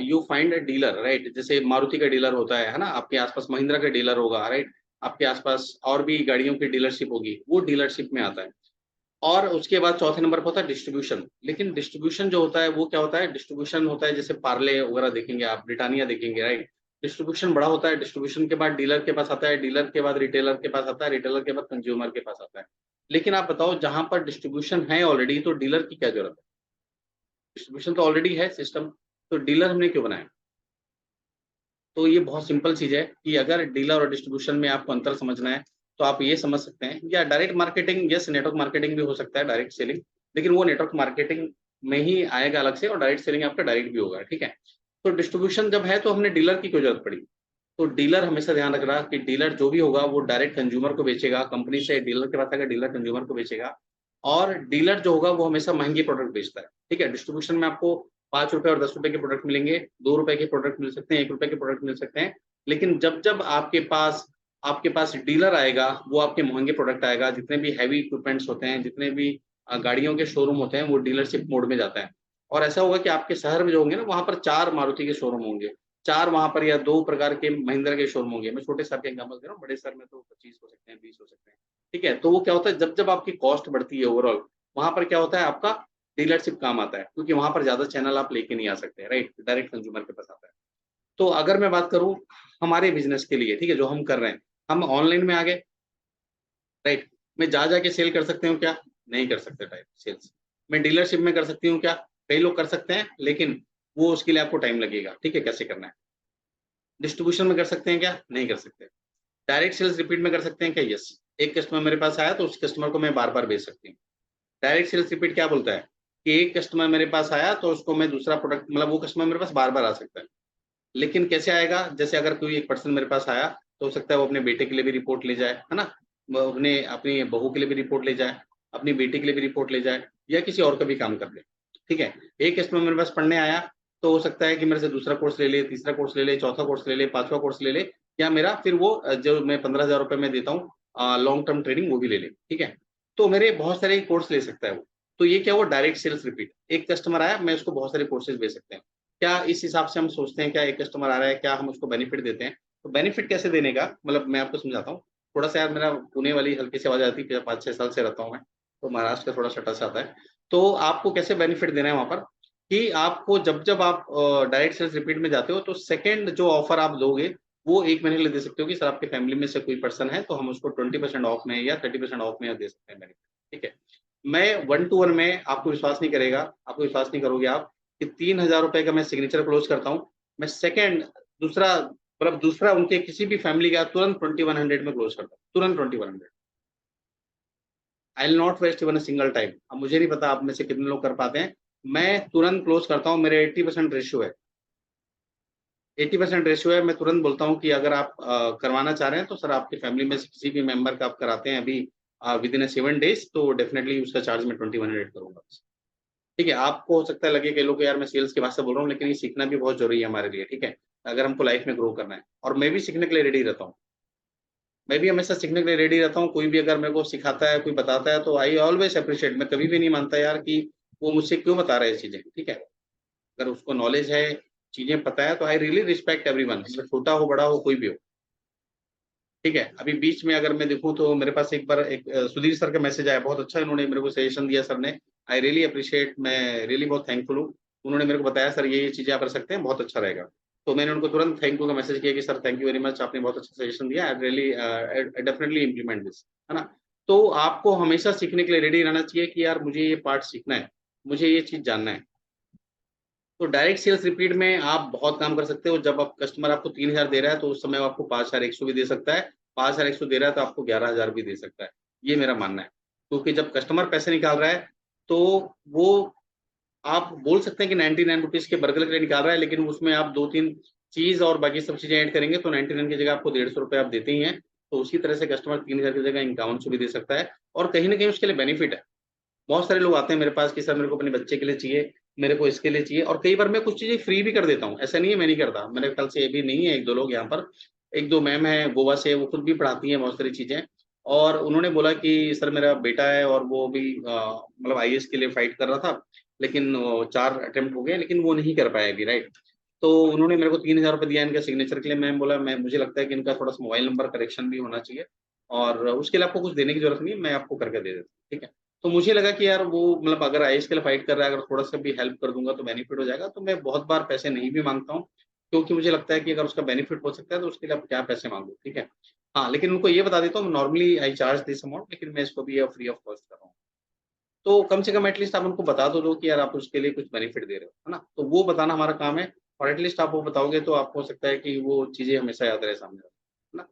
you find a dealer, right? जैसे मारुति का डीलर होता है ना? आपके आस-पास महिंद्रा का डीलर होगा, राइट? आपके आस-पास और भी गाड़ियों की डीलरशिप होगी, वो डीलरशिप में आता है। और उसके बाद चौथे नंबर पे होता है डिस्ट्रीब्यूशन। लेकिन डिस्ट्रीब्यूशन जो होता है वो क्या होता है? डिस्ट्रीब्यूशन होता है जैसे पार्ले वगैरह देखेंगे आप, ब्रिटानिया देखेंगे, राइट? डिस्ट्रीब्यूशन बड़ा होता है, डिस्ट्रीब्यूशन के बाद डीलर के पास आता है, डीलर के बाद रिटेलर के पास आता है, रिटेलर के बाद कंज्यूमर के पास आता है। लेकिन आप बताओ जहाँ पर डिस्ट्रीब्यूशन है ऑलरेडी तो डीलर की क्या ज़रूरत है? डिस्ट्रीब्यूशन तो ऑलरेडी है सिस्टम, तो डीलर हमने क्यों बनाया? तो ये बहुत सिंपल चीज़ है कि अगर डीलर और डिस्ट्रीब्यूशन में आपको अंतर समझना है, तो आप ये समझ सकते हैं, या direct marketing, yes network marketing भी हो सकता है, डायरेक्ट सेलिंग, लेकिन वो नेटवर्क मार्केटिंग में ही आएगा अलग से, और डायरेक्ट सेलिंग आपका डायरेक्ट भी होगा, ठीक है? तो डिस्ट्रीब्यूशन जब है तो हमने डीलर की क्यों ज़रूरत पड़ी? तो डीलर हमेशा ध्यान रखना कि डीलर जो भी होगा वो डायरेक्ट कंज्यूमर को बेचेगा, कंपनी से डीलर के पास आएगा, डीलर कंज्यूमर को बेचेगा, और डीलर जो होगा वो हमेशा महँगी प्रोडक्ट बेचता है, ठीक है? डिस्ट्रीब्यूशन में आपको ₹5 और ₹10 के प्रोडक्ट मिलेंगे, ₹2 के प्रोडक्ट मिल सकते हैं, ₹1 के प्रोडक्ट मिल सकते हैं। लेकिन जब-जब आपके पास डीलर आएगा, वो आपके महँगे प्रोडक्ट आएगा, जितने भी हेवी इक्विपमेंट्स होते हैं, जितने भी गाड़ियों के शोरूम होते हैं, वो डीलरशिप मोड में जाता है। और ऐसा होगा कि आपके शहर में जो होंगे ना, वहाँ पर 4 मारुति के शोरूम होंगे, 4 वहाँ पर, या 2 प्रकार के महिंद्रा के शोरूम होंगे। मैं छोटे शहर का एग्ज़ाम्पल दे रहा हूँ, बड़े शहर में तो 25 हो सकते हैं, 20 हो सकते हैं। ठीक है? तो वो क्या होता है, जब-जब आपकी कॉस्ट बढ़ती है ओवरऑल, वहाँ पर क्या होता है, आपका डीलरशिप काम आता है, क्योंकि वहाँ पर ज़्यादा चैनल आप लेके नहीं आ सकते, राइट? डायरेक्ट कंज्यूमर के पास आता है। तो अगर मैं बात करूँ हमारे बिज़नेस के लिए, ठीक है, जो हम कर रहे हैं, हम ऑनलाइन में आ गए, राइट? मैं जा-जा के सेल कर सकती हूँ क्या? नहीं कर सकते टाइप सेल्स। मैं डीलरशिप में कर सकती हूँ क्या? कई लोग कर सकते हैं, लेकिन वो उसके लिए आपको टाइम लगेगा, ठीक है, कैसे करना है। डिस्ट्रीब्यूशन में कर सकते हैं क्या? नहीं कर सकते। डायरेक्ट सेल्स रिपीट में कर सकते हैं क्या? यस। एक कस्टमर मेरे पास आया तो उस कस्टमर को मैं बार-बार भेज सकती हूँ। डायरेक्ट सेल्स रिपीट क्या बोलता है कि एक कस्टमर मेरे पास आया तो उसको मैं दूसरा प्रोडक्ट, मतलब वो कस्टमर मेरे पास बार-बार आ सकता है। लेकिन कैसे आएगा? जैसे अगर कोई एक पर्सन मेरे पास आया, तो हो सकता है वो अपने बेटे के लिए भी रिपोर्ट ले जाए, है ना? वो अपने अपनी बहू के लिए भी रिपोर्ट ले जाए, अपनी बेटी के लिए भी रिपोर्ट ले जाए, या किसी और का भी काम कर ले, ठीक है? एक कस्टमर मेरे पास पढ़ने आया, तो हो सकता है कि मेरे से दूसरा कोर्स ले ले, तीसरा कोर्स ले ले, चौथा कोर्स ले ले, 5वां कोर्स ले ले, या मेरा फिर वो जो मैं ₹15,000 में देता हूँ लॉन्ग टर्म ट्रेनिंग, वो भी ले ले, ठीक है? तो मेरे बहुत सारे कोर्स ले सकता है वो। तो ये क्या हुआ, डायरेक्ट सेल्स रिपीट। एक कस्टमर आया, मैं उसको बहुत सारे कोर्सेज़ दे सकते हैं। क्या इस हिसाब से हम सोचते हैं, क्या एक कस्टमर आ रहा है, क्या हम उसको बेनिफिट देते हैं? तो बेनिफिट कैसे देने का, मतलब मैं आपको समझाता हूँ। थोड़ा-सा यार मेरा पुणे वाली हल्की सी आवाज़ आती है, 5-6 साल से रहता हूँ मैं, तो महाराष्ट्र का थोड़ा सटा-सा आता है। तो आपको कैसे बेनिफिट देना है वहाँ पर, कि आपको जब-जब आप डायरेक्ट सेल्स रिपीट में जाते हो, तो सेकंड जो ऑफर आप दोगे, वो 1 महीने के लिए दे सकते हो कि सर आपकी फैमिली में से कोई पर्सन है, तो हम उसको 20% ऑफ में या 30% ऑफ में दे सकते हैं बेनिफिट, ठीक है? मैं 1 टू 1 में आपको विश्वास नहीं करेगा, आपको विश्वास नहीं करोगे आप, कि ₹3000 का मैं सिग्नेचर क्लोज़ करता हूँ। मैं सेकंड दूसरा मतलब दूसरा उनके किसी भी फैमिली का तुरंत 2100 में क्लोज़ करता हूँ, तुरंत 2100। I will not waste even a single time. अब मुझे नहीं पता आप में से कितने लोग कर पाते हैं। मैं तुरंत क्लोज़ करता हूँ, मेरे 80% रेशियो है। 80% रेशियो है, मैं तुरंत बोलता हूँ कि अगर आप करवाना चाह रहे हैं, तो सर आपकी फैमिली में से किसी भी मेंबर का आप कराते हैं अभी विदिन अ 7 डेज़, तो डेफिनिटली उसका चार्ज मैं 2100 करूँगा। ठीक है, आपको हो सकता है लगे कई लोग को यार मैं सेल्स की भाषा बोल रहा हूँ, लेकिन ये सीखना भी बहुत ज़रूरी है हमारे लिए, ठीक है? अगर हमको लाइफ़ में ग्रो करना है, और मैं भी सीखने के लिए रेडी रहता हूँ। मैं भी हमेशा सीखने के लिए रेडी रहता हूँ, कोई भी अगर मेरे को सिखाता है, कोई बताता है, तो आई ऑलवेज़ एप्रिशिएट। मैं कभी भी नहीं मानता यार कि वो मुझसे क्यों बता रहा है ये चीज़ें, ठीक है? अगर उसको नॉलेज है, चीज़ें पता है, तो आई रियली रिस्पेक्ट एवरीवन, चाहे छोटा हो, बड़ा हो, कोई भी हो। ठीक है, अभी बीच में अगर मैं देखूँ तो मेरे पास एक बार एक सुधीर सर का मैसेज आया, बहुत अच्छा इन्होंने मेरे को सजेशन दिया सर ने। आई रियली एप्रिशिएट, मैं रियली बहुत थैंकफुल हूँ। उन्होंने मेरे को बताया सर ये चीज़ें आप कर सकते हैं, बहुत अच्छा रहेगा। तो मैंने उनको तुरंत थैंक यू का मैसेज किया कि sir thank you very much, आपने बहुत अच्छा सजेशन दिया। I really I definitely implement this, है ना? तो आपको हमेशा सीखने के लिए रेडी रहना चाहिए कि यार मुझे ये पार्ट सीखना है, मुझे ये चीज़ जानना है। तो डायरेक्ट सेल्स रिपीट में आप बहुत काम कर सकते हो। जब आप कस्टमर आपको 3000 दे रहा है, तो उस समय वो आपको 5100 भी दे सकता है। 5100 दे रहा है, तो आपको 11000 भी दे सकता है। ये मेरा मानना है। क्योंकि जब कस्टमर पैसे निकाल रहा है तो वो आप बोल सकते हैं कि 99 रुपीज़ के बर्गर के लिए निकाल रहा है, लेकिन उसमें आप 2-3 चीज़ और बाकी सब चीज़ें ऐड करेंगे तो 99 की जगह आपको ₹150 आप देते ही हैं। तो उसी तरह से कस्टमर 3000 की जगह 5100 भी दे सकता है और कहीं न कहीं उसके लिए बेनिफिट है। बहुत सारे लोग आते हैं मेरे पास कि सर मेरे को अपने बच्चे के लिए चाहिए, मेरे को इसके लिए चाहिए और कई बार मैं कुछ चीज़ें फ्री भी कर देता हूँ। ऐसा नहीं है मैं नहीं करता। मेरे ख्याल से अभी नहीं है 1-2 लोग यहाँ पर। 1-2 मैम हैं गोवा से, वो खुद भी पढ़ाती हैं बहुत सारी चीज़ें और उन्होंने बोला कि सर मेरा बेटा है और वो भी मतलब आईएएस के लिए फाइट कर रहा था, लेकिन 4 अटेम्प्ट हो गए लेकिन वो नहीं कर पाया अभी, राइट? तो उन्होंने मेरे को ₹3000 दिया इनके सिग्नेचर के लिए। मैं बोला मैं मुझे लगता है कि इनका थोड़ा-सा मोबाइल नंबर करेक्शन भी होना चाहिए और उसके लिए आपको कुछ देने की ज़रूरत नहीं है, मैं आपको करके दे देता हूँ, ठीक है? तो मुझे लगा कि यार वो मतलब अगर आईएएस के लिए फाइट कर रहा है, अगर थोड़ा-सा भी हेल्प कर दूँगा तो बेनिफिट हो जाएगा, तो मैं बहुत बार पैसे नहीं भी माँगता हूँ, क्योंकि मुझे लगता है कि अगर उसका बेनिफिट हो सकता है तो उसके लिए आप क्या पैसे माँगो, ठीक है? हाँ, लेकिन उनको ये बता देता हूँ normally I charge this amount लेकिन मैं इसको भी फ्री ऑफ कॉस्ट कर रहा हूँ। तो कम से कम एटलीस्ट आप उनको बता तो दो कि यार आप उसके लिए कुछ बेनिफिट दे रहे हो, है ना? तो वो बताना हमारा काम है और एटलीस्ट आप वो बताओगे तो आपको हो सकता है कि वो चीज़ें हमेशा याद रहे सामने वाले को, है ना?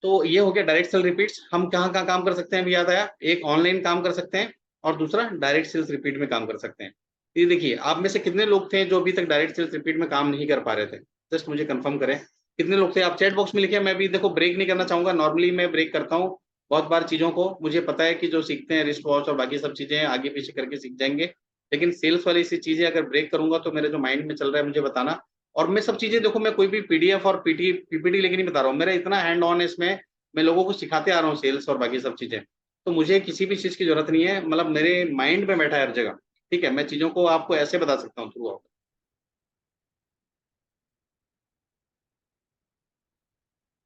तो ये हो गया डायरेक्ट सेल रिपीट्स। हम कहाँ-कहाँ काम कर सकते हैं अभी याद आया। एक ऑनलाइन काम कर सकते हैं और दूसरा डायरेक्ट सेल्स रिपीट में काम कर सकते हैं। ये देखिए, आप में से कितने लोग थे जो अभी तक डायरेक्ट सेल्स रिपीट में काम नहीं कर पा रहे थे? जस्ट मुझे कन्फर्म करें। कितने लोग थे? आप चैट बॉक्स में लिखिए, मैं भी देखो ब्रेक नहीं करना चाहूँगा। नॉर्मली मैं ब्रेक करता हूँ बहुत बार चीज़ों को। मुझे पता है कि जो सीखते हैं रिस्ट वॉच और बाकी सब चीज़ें आगे-पीछे करके सीख जाएँगे। लेकिन सेल्स वाली ऐसी चीज़ें अगर ब्रेक करूँगा तो मेरे जो माइंड में चल रहा है मुझे बताना। और मैं सब चीज़ें देखो मैं कोई भी पीडीएफ और पीपीटी लेके नहीं बता रहा हूँ। मेरा इतना हैंड ऑन है इसमें मैं लोगों को सिखाते आ रहा हूँ सेल्स और बाकी सब चीज़ें। तो मुझे किसी भी चीज़ की ज़रूरत नहीं है, मतलब मेरे माइंड में बैठा है हर जगह, ठीक है? मैं चीज़ों को आपको ऐसे बता सकता हूँ थ्रू आउट।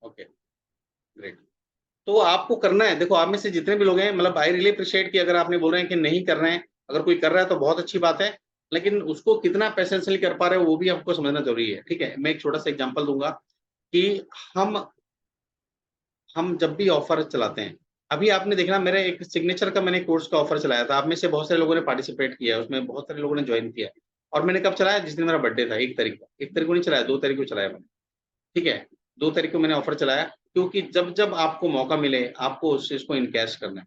Okay, great. तो आपको करना है, देखो आप में से जितने भी लोग हैं मतलब आई रियली अप्रिशिएट कि अगर आपने बोल रहे हैं कि नहीं कर रहे हैं, अगर कोई कर रहा है तो बहुत अच्छी बात है, लेकिन उसको कितना पैशनेटली कर पा रहे हो वो भी आपको समझना ज़रूरी है, ठीक है? मैं एक छोटा-सा एग्ज़ाम्पल दूँगा कि हम हम जब भी ऑफ़र चलाते हैं, अभी आपने देखना मेरा एक सिग्नेचर का मैंने कोर्स का ऑफ़र चलाया था, आप में से बहुत सारे लोगों ने पार्टिसिपेट किया है, उसमें बहुत सारे लोगों ने जॉइन किया है और मैंने कब चलाया? जिस दिन मेरा बर्थडे था 1 तारीख को, 1 तारीख को नहीं चलाया, 2 तारीख को चलाया मैंने, ठीक है? 2 तारीख को मैंने ऑफ़र चलाया क्योंकि जब-जब आपको मौका मिले, आपको उस चीज़ को इनकैश करना है।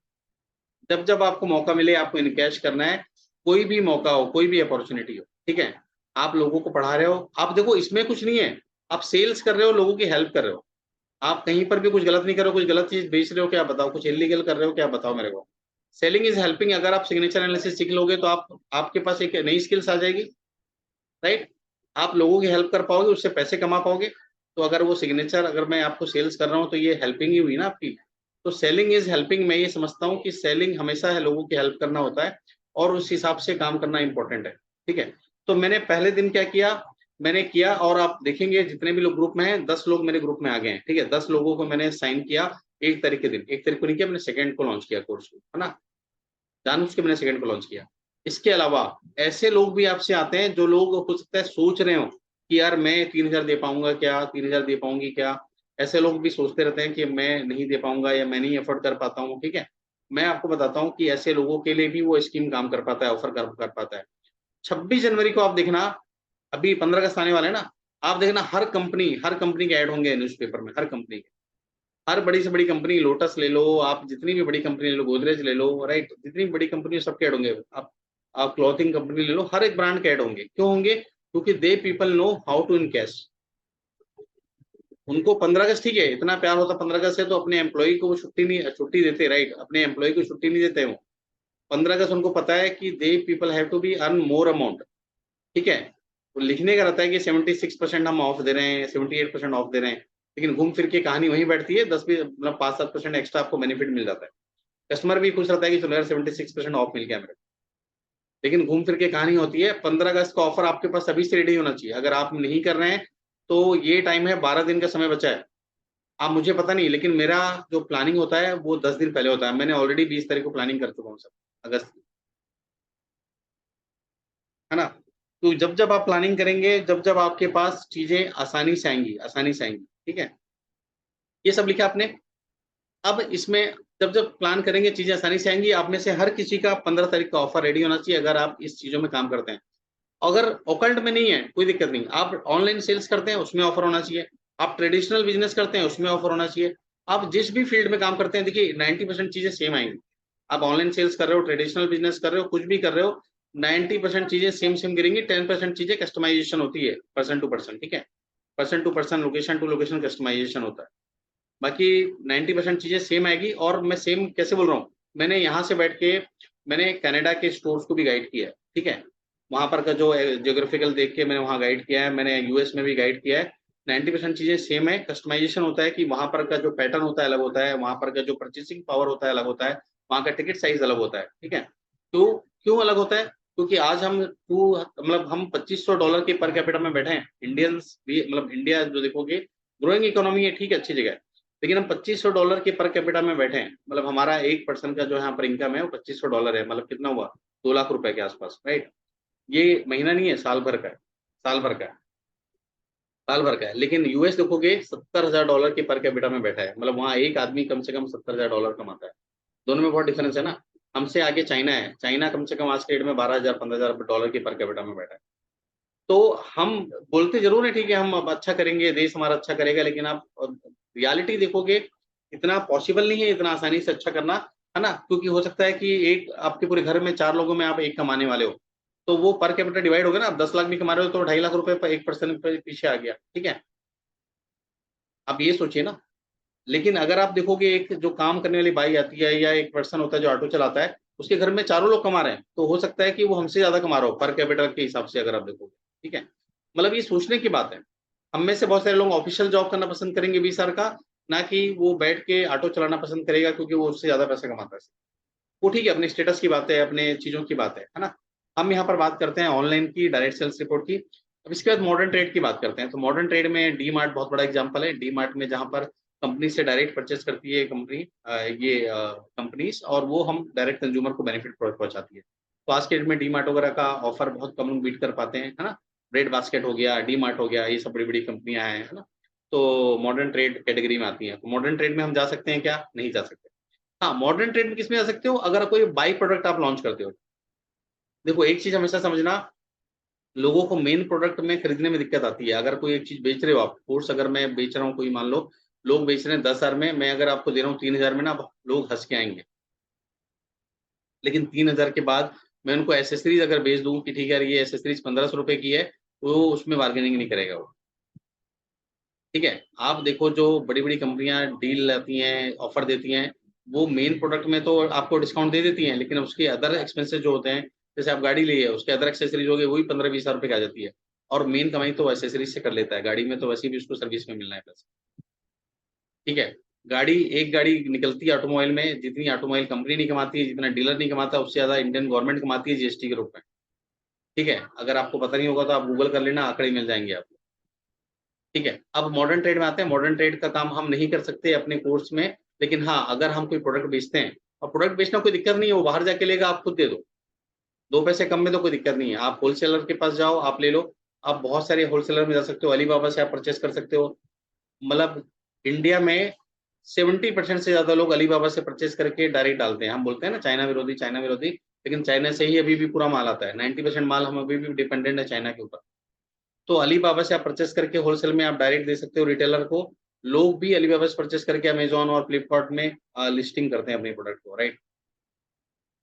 जब-जब आपको मौका मिले, आपको इनकैश करना है, कोई भी मौका हो, कोई भी अपॉर्च्युनिटी हो, ठीक है? आप लोगों को पढ़ा रहे हो, आप देखो इसमें कुछ नहीं है, आप सेल्स कर रहे हो, लोगों की हेल्प कर रहे हो। आप कहीं पर भी कुछ गलत नहीं कर रहे हो, कुछ गलत चीज़ बेच रहे हो क्या बताओ? कुछ इल्लीगल कर रहे हो क्या बताओ मेरे को? सेलिंग इज़ हेल्पिंग अगर आप सिग्नेचर एनालिसिस सीख लोगे तो आप आपके पास एक नई स्किल्स आ जाएगी, राइट? आप लोगों की हेल्प कर पाओगे, उससे पैसे कमा पाओगे। तो अगर वो सिग्नेचर अगर मैं आपको सेल्स कर रहा हूँ तो ये हेल्पिंग ही हुई ना आपकी। तो सेलिंग इज़ हेल्पिंग मैं ये समझता हूँ कि सेलिंग हमेशा है लोगों की हेल्प करना होता है और उस हिसाब से काम करना इम्पोर्टेंट है, ठीक है? तो मैंने पहले दिन क्या किया, मैंने किया और आप देखेंगे जितने भी लोग ग्रुप में हैं 10 लोग मेरे ग्रुप में आ गए हैं, ठीक है? 10 लोगों को मैंने साइन किया 1 तारीख के दिन, 1 तारीख को नहीं किया मैंने 2nd को लॉन्च किया कोर्स को, है ना? जानबूझ के मैंने 2nd को लॉन्च किया। इसके अलावा ऐसे लोग भी आपसे आते हैं जो लोग हो सकता है सोच रहे हो कि यार मैं 3000 दे पाऊँगा क्या? 3000 दे पाऊँगी क्या? ऐसे लोग भी सोचते रहते हैं कि मैं नहीं दे पाऊँगा या मैं नहीं अफ़ोर्ड कर पाता हूँ, ठीक है? मैं आपको बताता हूँ कि ऐसे लोगों के लिए भी वो स्कीम काम कर पाता है, ऑफ़र कर पाता है। 26 जनवरी को आप देखना, अभी 15 अगस्त आने वाला है ना, आप देखना हर कंपनी के ऐड होंगे न्यूज़पेपर में, हर कंपनी के। हर बड़ी से बड़ी कंपनी लोटस ले लो, आप जितनी भी बड़ी कंपनी ले लो, गोदरेज ले लो, राइट? जितनी भी बड़ी कंपनी है सबके ऐड होंगे। आप क्लॉथिंग कंपनी ले लो, हर एक ब्रांड के ऐड होंगे। क्यों होंगे? क्योंकि they people know how to encash. उनको 15 अगस्त ठीक है, इतना प्यार होता 15 अगस्त से तो अपने एम्प्लॉयी को वो छुट्टी देते राइट? अपने एम्प्लॉयी को छुट्टी नहीं देते वो। 15 अगस्त उनको पता है कि they people have to be earn more amount, ठीक है? तो लिखने का रहता है कि 76% हम ऑफ दे रहे हैं, 78% ऑफ दे रहे हैं, लेकिन घूम फिर के कहानी वहीं बैठती है, 10 भी मतलब 5-7% एक्स्ट्रा आपको बेनिफिट मिल जाता है। कस्टमर भी खुश रहता है कि चलो यार 76% ऑफ मिल गया मेरे को। लेकिन घूम फिर के कहानी होती है 15 अगस्त का ऑफर आपके पास अभी से रेडी होना चाहिए। अगर आप नहीं कर रहे हैं, तो ये टाइम है 12 दिन का समय बचा है। अब मुझे पता नहीं लेकिन मेरा जो प्लानिंग होता है वो 10 दिन पहले होता है। मैंने ऑलरेडी 20 तारीख को प्लानिंग कर चुका हूँ सब, अगस्त की, है ना? तो जब-जब आप प्लानिंग करेंगे, जब-जब आपके पास चीज़ें आसानी से आएँगी, ठीक है? ये सब लिखा आपने? अब इसमें जब-जब प्लान करेंगे चीज़ें आसानी से आएँगी, आप में से हर किसी का 15 तारीख का ऑफर रेडी होना चाहिए अगर आप इस चीज़ों में काम करते हैं। अगर ओकल्ट में नहीं है, कोई दिक्कत नहीं। आप ऑनलाइन सेल्स करते हैं, उसमें ऑफर होना चाहिए। आप ट्रेडिशनल बिज़नेस करते हैं, उसमें ऑफर होना चाहिए। आप जिस भी फील्ड में काम करते हैं, देखिए 90% चीज़ें सेम आएँगी। आप ऑनलाइन सेल्स कर रहे हो, ट्रेडिशनल बिजनेस कर रहे हो, कुछ भी कर रहे हो, 90% चीजें सेम सेम गिरेंगी, 10% चीजें कस्टमाइजेशन होती है पर्सन टू पर्सन, ठीक है, person to person, location to location customisation होता है। बाकी 90% चीजें सेम आएगी। और मैं सेम कैसे बोल रहा हूँ, मैंने यहाँ से बैठ के मैंने कनाडा के स्टोर्स को भी गाइड किया है, ठीक है, वहां पर का जो जियोग्राफिकल देख के मैंने वहाँ गाइड किया है, मैंने यूएस में भी गाइड किया है। 90% चीजें सेम है, कस्टमाइजेशन होता है कि वहां पर का जो पैटर्न होता है अलग होता है, वहां पर का जो परचेसिंग पावर होता है अलग होता है, वहां का टिकट साइज अलग होता है, ठीक है। तो क्यों अलग होता है, क्योंकि आज हम टू मतलब हम $2500 के पर कैपिटा में बैठे हैं, इंडियंस भी, मतलब इंडिया जो देखोगे ग्रोइंग इकोनॉमी है, ठीक है, अच्छी जगह है, लेकिन हम $2500 के पर कैपिटा में बैठे हैं, मतलब हमारा एक पर्सन का जो यहाँ पर इनकम है वो $2500 है, मतलब कितना हुआ, 2 लाख रुपए के आसपास, राइट। ये महीना नहीं है, साल भर का है, साल भर का है, साल भर का है। लेकिन यूएस देखोगे $70,000 के पर कैपिटा में बैठा है, मतलब वहाँ एक आदमी कम से कम $70,000 कमाता है। दोनों में बहुत डिफरेंस है ना। हमसे आगे चाइना है, चाइना कम से कम आज के डेट में 12,000 $15,000 के पर कैपिटा में बैठा है। तो हम बोलते जरूर है, ठीक है, हम अब अच्छा करेंगे, देश हमारा अच्छा करेगा, लेकिन आप रियलिटी देखोगे, इतना पॉसिबल नहीं है इतना आसानी से अच्छा करना, है ना, क्योंकि हो सकता है कि एक आपके पूरे घर में 4 लोगों में आप एक कमाने वाले हो, तो वो पर कैपिटा डिवाइड हो गया ना, आप 10 लाख भी कमा रहे हो तो 2.5 लाख रुपए पर एक पर्सन पे पीछे आ गया, ठीक है। आप ये सोचिए ना। लेकिन अगर आप देखोगे एक जो काम करने वाली बाई आती है या एक पर्सन होता है जो ऑटो चलाता है, उसके घर में चारों लोग कमा रहे हैं, तो हो सकता है कि वो हमसे ज्यादा कमा रहा हो पर कैपिटा के हिसाब से, अगर आप देखोगे, ठीक है। मतलब ये सोचने की बात है। हम में से बहुत सारे लोग ऑफिशियल जॉब करना पसंद करेंगे 20 साल का, ना कि वो बैठ के ऑटो चलाना पसंद करेगा, क्योंकि वो उससे ज्यादा पैसा कमाता है। वो ठीक है, अपने स्टेटस की बात है, अपने चीजों की बात है ना। हम यहाँ पर बात करते हैं ऑनलाइन की, डायरेक्ट सेल्स रिपोर्ट की। अब इसके बाद मॉडर्न ट्रेड की बात करते हैं। तो मॉडर्न ट्रेड में डी मार्ट बहुत बड़ा एग्जांपल है। डी मार्ट में जहाँ पर कंपनी से डायरेक्ट परचेस करती है कंपनी, ये कंपनीज, और वो हम डायरेक्ट कंज्यूमर को बेनिफिट पहुंचाती है। तो आज के डेट में डी मार्ट वगैरह का ऑफर बहुत कम लोग बीट कर पाते हैं, है ना। ब्रेड बास्केट हो गया, डी मार्ट हो गया, ये सब बड़ी बड़ी कंपनियां हैं, है ना। तो मॉडर्न ट्रेड कैटेगरी में आती हैं। तो मॉडर्न ट्रेड में हम जा सकते हैं क्या? नहीं जा सकते। हाँ, मॉडर्न ट्रेड में किसमें जा सकते हो? अगर कोई बाई प्रोडक्ट आप लॉन्च करते हो। देखो, एक चीज हमेशा समझना, लोगों को मेन प्रोडक्ट में खरीदने में दिक्कत आती है। अगर कोई एक चीज बेच रहे हो आप, कोर्स अगर मैं बेच रहा हूँ, कोई मान लो लोग बेच रहे हैं 10,000 में, मैं अगर आपको दे रहा हूँ 3,000 में ना, लोग हंस के आएंगे। लेकिन 3,000 के बाद मैं उनको एसेसरीज अगर बेच दूं कि ठीक है यार, ये एसेसरीज 1,500 रुपए की है, तो उसमें बार्गेनिंग नहीं करेगा वो, ठीक है। आप देखो जो बड़ी बड़ी कंपनियां डील लाती हैं, ऑफर देती हैं, वो मेन प्रोडक्ट में तो आपको डिस्काउंट दे देती हैं, लेकिन उसके अदर एक्सपेंसेस जो होते हैं, जैसे आप गाड़ी लिए, उसके अदर एक्सेसरीज हो गए, वही 15-20 हज़ार रुपए की आ जाती है। और मेन कमाई तो एक्सेसरीज से कर लेता है, गाड़ी में तो वैसे भी उसको सर्विस में मिलना है पैसा, ठीक है। गाड़ी, एक गाड़ी निकलती है ऑटोमोबाइल में, जितनी ऑटोमोबाइल कंपनी नहीं कमाती है, जितना डीलर नहीं कमाता, उससे ज्यादा इंडियन गवर्नमेंट कमाती है जीएसटी के रूप में, ठीक है। अगर आपको पता नहीं होगा तो आप गूगल कर लेना, आंकड़े मिल जाएंगे आपको, ठीक है। अब मॉडर्न ट्रेड में आते हैं। मॉडर्न ट्रेड का काम हम नहीं कर सकते अपने कोर्स में, लेकिन हाँ, अगर हम कोई प्रोडक्ट बेचते हैं, और प्रोडक्ट बेचना कोई दिक्कत नहीं है, वो बाहर जाके लेगा, आप खुद दे दो, 2 पैसे कम में तो कोई दिक्कत नहीं है। आप होलसेलर के पास जाओ, आप ले लो। आप बहुत सारे होलसेलर में जा सकते हो, अलीबाबा से आप परचेस कर सकते हो। मतलब इंडिया में 70% से ज्यादा लोग अलीबाबा से परचेस करके डायरेक्ट डालते हैं। हम बोलते हैं ना चाइना विरोधी, चाइना विरोधी, लेकिन चाइना से ही अभी भी पूरा माल आता है। 90% माल हम अभी भी डिपेंडेंट है चाइना के ऊपर। तो अलीबाबा से आप परचेस करके होलसेल में आप डायरेक्ट दे सकते हो रिटेलर को। लोग भी अलीबाबा से परचेस करके अमेजोन और फ्लिपकार्ट में लिस्टिंग करते हैं अपने प्रोडक्ट को, राइट।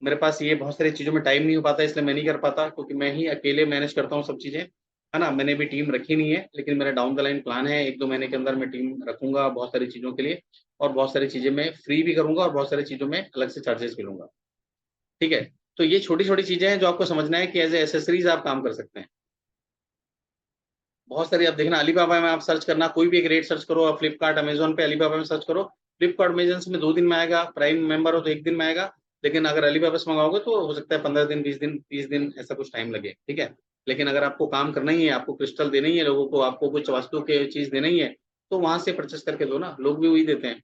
मेरे पास ये बहुत सारी चीज़ों में टाइम नहीं हो पाता, इसलिए मैं नहीं कर पाता, क्योंकि मैं ही अकेले मैनेज करता हूँ सब चीज़ें, है ना। मैंने भी टीम रखी नहीं है, लेकिन मेरा डाउन द लाइन प्लान है, 1-2 महीने के अंदर मैं टीम रखूंगा बहुत सारी चीज़ों के लिए, और बहुत सारी चीज़ें मैं फ्री भी करूंगा, और बहुत सारी चीज़ों में अलग से चार्जेस भी लूंगा, ठीक है। तो ये छोटी छोटी चीज़ें हैं जो आपको समझना है कि एज ए एसेसरीज आप काम कर सकते हैं। बहुत सारी आप देखना, अलीबाबा में आप सर्च करना, कोई भी एक रेट सर्च करो, आप फ्लिपकार्ट अमेजोन पे अलीबाबा में सर्च करो। फ्लिपकार्ट अमेजन में 2 दिन में आएगा, प्राइम मेंबर हो तो 1 दिन में आएगा। लेकिन अगर अलीबाबा से मंगाओगे तो हो सकता है 15 दिन, 20 दिन, 30 दिन, ऐसा कुछ टाइम लगे, ठीक है। लेकिन अगर आपको काम करना ही है, आपको क्रिस्टल देना ही है लोगों को, आपको कुछ वास्तु के चीज देना ही है, तो वहां से परचेस करके दो ना, लोग भी वही देते हैं।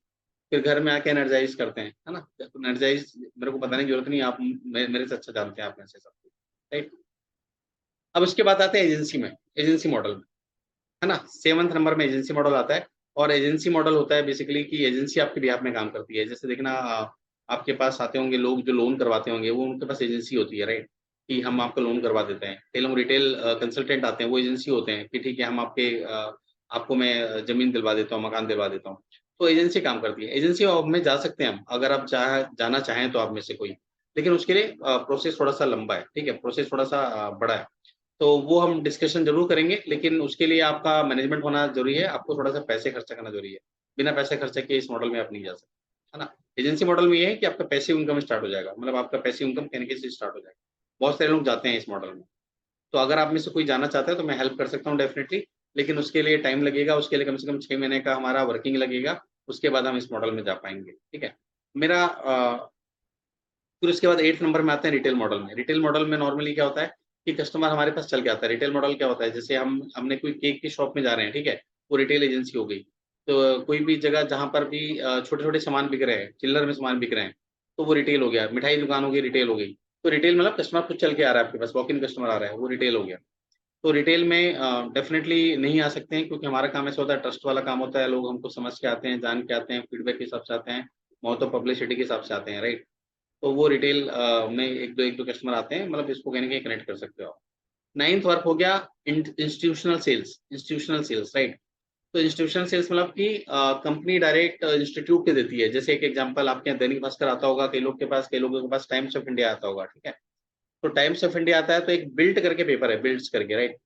फिर घर में आके एनर्जाइज करते हैं, है ना। एनर्जाइज मेरे को बताने की जरूरत नहीं, आप मेरे से अच्छा जानते हैं, आप में से सब कुछ, राइट। अब उसके बाद आते हैं एजेंसी में, एजेंसी मॉडल, है ना। 7th नंबर में एजेंसी मॉडल आता है। और एजेंसी मॉडल होता है बेसिकली कि एजेंसी आपके बिहाफ में काम करती है। जैसे देखना, आपके पास आते होंगे लोग जो लोन करवाते होंगे, वो उनके पास एजेंसी होती है, राइट, कि हम आपको लोन करवा देते हैं। कई लोग रिटेल कंसल्टेंट आते हैं, वो एजेंसी होते हैं कि ठीक है, हम आपके आपको मैं जमीन दिलवा देता हूँ, मकान दिलवा देता हूँ। तो एजेंसी काम करती है। एजेंसी में जा सकते हैं हम, अगर आप जाना चाहें तो आप में से कोई। लेकिन उसके लिए प्रोसेस थोड़ा-सा लंबा है, ठीक है? प्रोसेस थोड़ा-सा बड़ा है। तो वो हम डिस्कशन ज़रूर करेंगे, लेकिन उसके लिए आपका मैनेजमेंट होना ज़रूरी है, आपको थोड़ा-सा पैसे खर्चा करना ज़रूरी है। बिना पैसे खर्चे किए इस मॉडल में आप नहीं जा सकते, है ना? एजेंसी मॉडल में ये है कि आपका पैसिव इनकम स्टार्ट हो जाएगा, मतलब आपका पैसिव इनकम कहीं न कहीं से स्टार्ट हो जाएगा। बहुत सारे लोग जाते हैं इस मॉडल में। तो अगर आप में से कोई जाना चाहता है तो मैं हेल्प कर सकता हूँ डेफ़िनिटली, लेकिन उसके लिए टाइम लगेगा, उसके लिए कम से कम 6 महीने का हमारा वर्किंग लगेगा, उसके बाद हम इस मॉडल में जा पाएँगे, ठीक है? मेरा फिर उसके बाद 8th नंबर में आते हैं रिटेल मॉडल में। रिटेल मॉडल में नॉर्मली क्या होता है कि कस्टमर हमारे पास चल के आता है। रिटेल मॉडल क्या होता है, जैसे हमने कोई केक की शॉप में जा रहे हैं, ठीक है? वो रिटेल एजेंसी हो गई। तो कोई भी जगह जहाँ पर भी छोटे-छोटे सामान बिक रहे हैं, चिल्लर में सामान बिक रहे हैं, तो वो रिटेल हो गया। मिठाई दुकान हो गई, रिटेल हो गई। तो रिटेल मतलब कस्टमर खुद चल के आ रहा है आपके पास, वॉक इन कस्टमर आ रहा है, वो रिटेल हो गया। तो रिटेल में डेफ़िनेटली नहीं आ सकते हैं, क्योंकि हमारा काम ऐसा होता है, ट्रस्ट वाला काम होता है, लोग हमको समझ के आते हैं, जान के आते हैं, फीडबैक के हिसाब से आते हैं, माउथ ऑफ पब्लिसिटी के हिसाब से आते हैं, राइट? तो वो रिटेल में 1-2 कस्टमर आते हैं, मतलब इसको कहीं न कहीं कनेक्ट कर सकते हो आप। 9th वर्क हो गया इंस्टीट्यूशनल सेल्स, राइट? तो इंस्टीट्यूशनल सेल्स मतलब कि कंपनी डायरेक्ट इंस्टीट्यूट के देती है। जैसे एक एग्जांपल आपके यहाँ दैनिक भास्कर आता होगा, कई लोगों के पास टाइम्स ऑफ इंडिया आता होगा, ठीक है? तो टाइम्स ऑफ इंडिया आता है तो एक बिल्ट करके पेपर है, बिल्ट्स करके, राइट?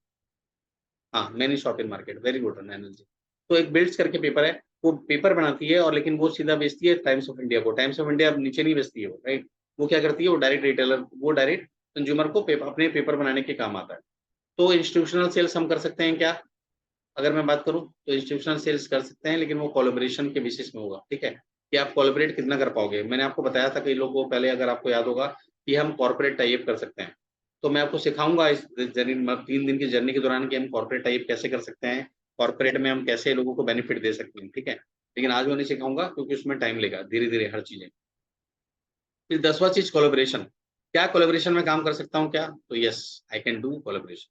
हाँ, many shop in market, very good analogy. तो एक बिल्ड्स करके पेपर है, वो पेपर बनाती है और लेकिन वो सीधा बेचती है टाइम्स ऑफ इंडिया को। टाइम्स ऑफ इंडिया नीचे नहीं बेचती है वो, राइट? वो क्या करती है, वो डायरेक्ट कंज्यूमर को अपने पेपर बनाने के काम आता है। तो इंस्टीट्यूशनल सेल्स हम कर सकते हैं क्या? अगर मैं बात करूँ तो इंस्टीट्यूशनल सेल्स कर सकते हैं, लेकिन वो कोलैबोरेशन के बेसिस में होगा, ठीक है? कि आप कोलैबोरेट कितना कर पाओगे? मैंने आपको बताया था कई लोगों को पहले, अगर आपको याद होगा, कि हम कॉर्पोरेट टाई अप कर सकते हैं। तो मैं आपको सिखाऊँगा इस जर्नी म 3 दिन की जर्नी के दौरान कि हम कॉर्पोरेट टाई अप कैसे कर सकते हैं, कॉर्पोरेट में हम कैसे लोगों को बेनिफिट दे सकते हैं, ठीक है? लेकिन आज वो नहीं सिखाऊँगा, क्योंकि उसमें टाइम लेगा, धीरे-धीरे हर चीज़ें। फिर 10वां चीज़ कोलैबोरेशन। क्या कोलैबोरेशन में काम कर सकता हूँ क्या? तो yes, I can do collaboration.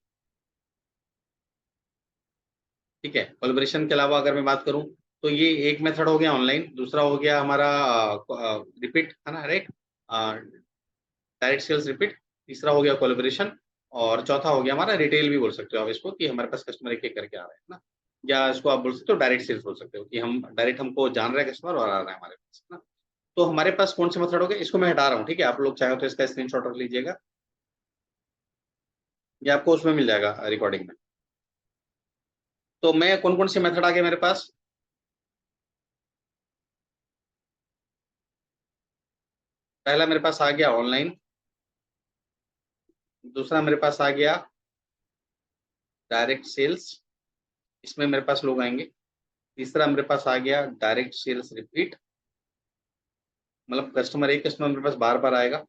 ठीक है? कोलैबोरेशन के अलावा अगर मैं बात करूँ, तो ये एक मेथड हो गया ऑनलाइन, दूसरा हो गया हमारा रिपीट, है ना? राइट? अ, डायरेक्ट सेल्स रिपीट, तीसरा हो गया कोलैबोरेशन और चौथा हो गया हमारा रिटेल, भी बोल सकते हो आप इसको, कि हमारे पास कस्टमर एक-एक करके आ रहे हैं, है ना? या इसको आप बोल सकते हो डायरेक्ट सेल्स बोल सकते हो, कि हम डायरेक्ट हमको जान रहा है कस्टमर और आ रहा है हमारे पास, है ना? तो हमारे पास कौन से मेथड हो गए, इसको मैं हटा रहा हूँ, ठीक है? आप लोग चाहो तो इसका स्क्रीनशॉट रख लीजिएगा, ये आपको उसमें मिल जाएगा रिकॉर्डिंग में। तो मैं कौन-कौन से मेथड आ गए मेरे पास? पहला मेरे पास आ गया ऑनलाइन, दूसरा मेरे पास आ गया डायरेक्ट सेल्स, इसमें मेरे पास लोग आएँगे। तीसरा मेरे पास आ गया डायरेक्ट सेल्स रिपीट, मतलब एक कस्टमर मेरे पास बार-बार आएगा,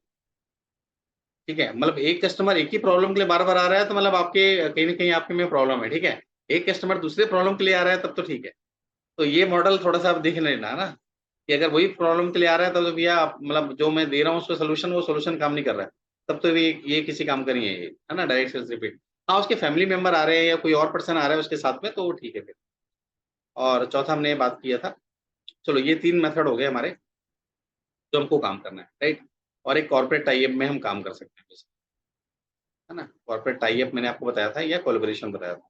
ठीक है? मतलब एक कस्टमर एक ही प्रॉब्लम के लिए बार-बार आ रहा है, तो मतलब आपके कहीं न कहीं आपके में प्रॉब्लम है, ठीक है? एक कस्टमर दूसरे प्रॉब्लम के लिए आ रहा है, तब तो ठीक है। तो ये मॉडल थोड़ा-सा आप देख लेना, है ना? कि अगर वही प्रॉब्लम के लिए आ रहा है, तब तो भैया आप, मतलब जो मैं दे रहा हूँ उसका सॉल्यूशन, वो सॉल्यूशन काम नहीं कर रहा है। तब तो ये किसी काम का नहीं है ये, है ना? Direct sales repeat. हाँ, उसके फैमिली मेंबर आ रहे हैं या कोई और पर्सन आ रहा है उसके साथ में, तो वो ठीक है फिर। और चौथा हमने ये बात किया था। चलो, ये 3 मेथड हो गए हमारे, जो हमको काम करना है, राइट? और एक कॉर्पोरेट टाई अप में हम काम कर सकते हैं बेसिकली, है ना? कॉर्पोरेट टाई अप मैंने आपको बताया था, या कोलैबोरेशन बताया था।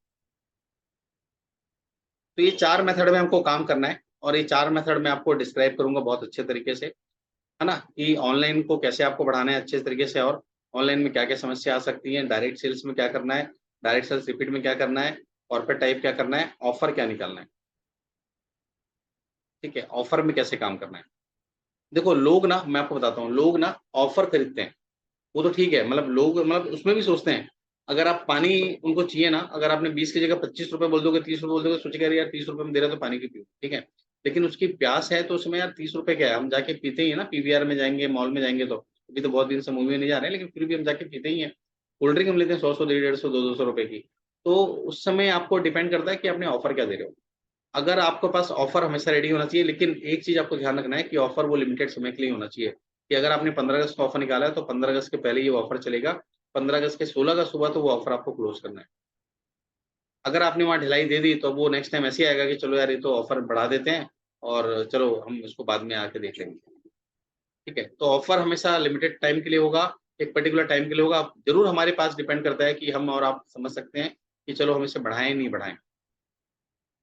तो ये 4 मेथड में हमको काम करना है और ये 4 मेथड मैं आपको डिस्क्राइब करूँगा बहुत अच्छे तरीके से, है ना? कि ऑनलाइन को कैसे आपको बढ़ाना है अच्छे तरीके से, और ऑनलाइन में क्या-क्या समस्या आ सकती है, डायरेक्ट सेल्स में क्या करना है, डायरेक्ट सेल्स रिपीट में क्या करना है, कॉर्पोरेट टाइप क्या करना है, ऑफर क्या निकालना है, ठीक है? ऑफर में कैसे काम करना है। देखो, लोग ना, मैं आपको बताता हूँ, लोग ना ऑफर खरीदते हैं। वो तो ठीक है, मतलब लोग, मतलब उसमें भी सोचते हैं, अगर आप पानी उनको चाहिए ना, अगर आपने 20 की जगह ₹25 बोल दोगे, ₹30 बोल दोगे, सोचेगा अरे यार ₹30 में दे रहा है तो पानी क्यों पीऊँ, ठीक है? लेकिन उसकी प्यास है तो उसमें यार ₹30 क्या है, हम जाके पीते ही है ना, पीवीआर में जाएँगे, मॉल में जाएँगे तो। अभी तो बहुत दिन से मूवी में नहीं जा रहे हैं, लेकिन फिर भी हम जाके पीते ही हैं। कोल्ड ड्रिंक हम लेते हैं 100-100, 150, 200 रुपए की। तो उस समय आपको डिपेंड करता है कि आपने ऑफर क्या दे रहे हो। अगर आपके पास ऑफर हमेशा रेडी होना चाहिए, लेकिन एक चीज़ आपको ध्यान रखना है कि ऑफर वो लिमिटेड समय के लिए होना चाहिए, कि अगर आपने 15 अगस्त का ऑफर निकाला है, तो 15 अगस्त के पहले ये ऑफर चलेगा, 15 अगस्त के 16 का सुबह तो वो ऑफर आपको क्लोज़ करना है। अगर आपने वहाँ ढिलाई दे दी, तो वो नेक्स्ट टाइम ऐसे ही आएगा कि चलो यार, ये तो ऑफर बढ़ा देते हैं और चलो हम इसको बाद में आके देख लेंगे, ठीक है? तो ऑफर हमेशा लिमिटेड टाइम के लिए होगा, एक पर्टिकुलर टाइम के लिए होगा। ज़रूर हमारे पास डिपेंड करता है कि हम और आप समझ सकते हैं कि चलो हम इसे बढ़ाएँ, नहीं बढ़ाएँ।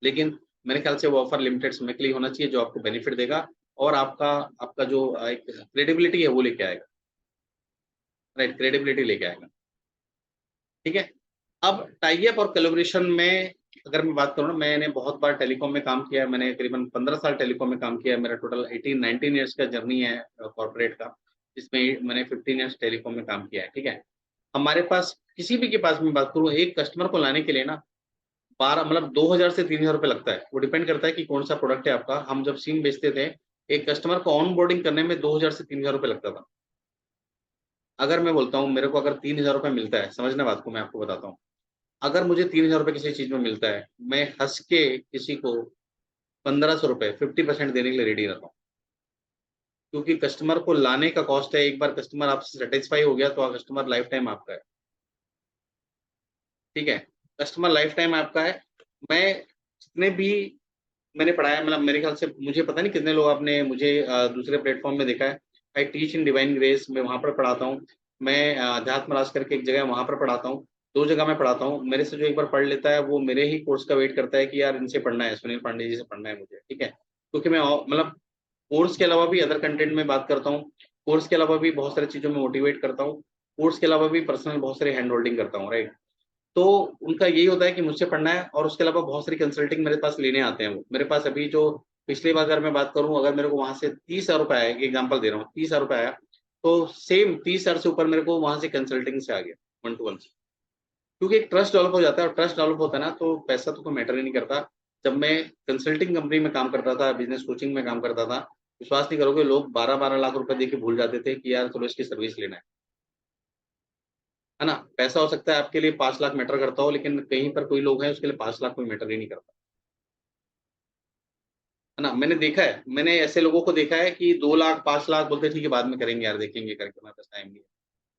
लेकिन मेरे ख्याल से वो ऑफर लिमिटेड समय के लिए होना चाहिए, जो आपको बेनिफिट देगा और आपका आपका जो एक क्रेडिबिलिटी है वो लेके आएगा, राइट? क्रेडिबिलिटी लेके आएगा, ठीक है? अब टाई अप और कोलैबोरेशन में अगर मैं बात करूँ ना, मैंने बहुत बार टेलीकॉम में काम किया है, मैंने करीबन 15 साल टेलीकॉम में काम किया है, मेरा टोटल 18-19 इयर्स का जर्नी है कॉर्पोरेट का, जिसमें मैंने 15 इयर्स टेलीकॉम में काम किया है, ठीक है? हमारे पास किसी भी के पास मैं बात करूँ, एक कस्टमर को लाने के लिए ना 12 मतलब 2000 से 3000 रुपए लगता है। वो डिपेंड करता है कि कौन-सा प्रोडक्ट है आपका। हम जब सिम बेचते थे, एक कस्टमर को ऑनबोर्डिंग करने में 2000 से 3000 रुपए लगता था। अगर मैं बोलता हूँ मेरे को अगर 3000 रुपए मिलता है, समझना बात को मैं आपको बताता हूँ। अगर मुझे 3000 रुपए किसी चीज़ में मिलता है, मैं हँस के किसी को 1500 रुपए 50% देने के लिए रेडी रहता हूँ। क्योंकि कस्टमर को लाने का कॉस्ट है, एक बार कस्टमर आपसे सैटिस्फाई हो गया तो कस्टमर लाइफ टाइम आपका है। ठीक है? कस्टमर लाइफ टाइम आपका है। मैं जितने भी मैंने पढ़ाया मतलब मेरे ख़्याल से मुझे पता नहीं कितने लोग आपने मुझे दूसरे प्लेटफ़ॉर्म में देखा है। I teach in divine grace मैं वहाँ पर पढ़ाता हूँ। मैं अध्यात्म राज करके एक जगह है वहाँ पर पढ़ाता हूँ। 2 जगह मैं पढ़ाता हूँ। मेरे से जो एक बार पढ़ लेता है वो मेरे ही कोर्स का वेट करता है कि यार इनसे पढ़ना है, सुनील पांडे जी से पढ़ना है मुझे, ठीक है? क्योंकि मैं मतलब कोर्स के अलावा भी अदर कंटेंट में बात करता हूँ। कोर्स के अलावा भी बहुत सारी चीज़ों में मोटिवेट करता हूँ। कोर्स के अलावा भी पर्सनल बहुत सारे हैंड होल्डिंग करता हूँ, राइट? तो उनका यही होता है कि मुझसे पढ़ना है और उसके अलावा बहुत सारी कंसल्टिंग मेरे पास लेने आते हैं वो। मेरे पास अभी जो पिछली बार अगर मैं बात करूँ, अगर मेरे को वहाँ से 30,000 रुपए आया, एक एग्ज़ाम्पल दे रहा हूँ, 30,000 रुपए आया, तो सेम 30,000 से ऊपर मेरे को वहाँ से कंसल्टिंग से आ गया, वन टू वन से। क्योंकि एक ट्रस्ट डेवलप हो जाता है और ट्रस्ट डेवलप होता है ना, तो पैसा तो कोई मैटर ही नहीं करता। जब मैं कंसल्टिंग कंपनी में काम करता था, बिज़नेस कोचिंग में काम करता था, विश्वास नहीं करोगे लोग 12-12 लाख रुपए देके भूल जाते थे कि यार चलो इसकी सर्विस लेना है ना? पैसा हो सकता है आपके लिए 5 लाख मैटर करता हो, लेकिन कहीं पर कोई लोग हैं उसके लिए 5 लाख कोई मैटर ही नहीं करता, है ना? मैंने देखा है, मैंने ऐसे लोगों को देखा है कि 2 लाख 5 लाख बोलते हैं ठीक है बाद में करेंगे यार, देखेंगे करके हमारे पास टाइम नहीं है।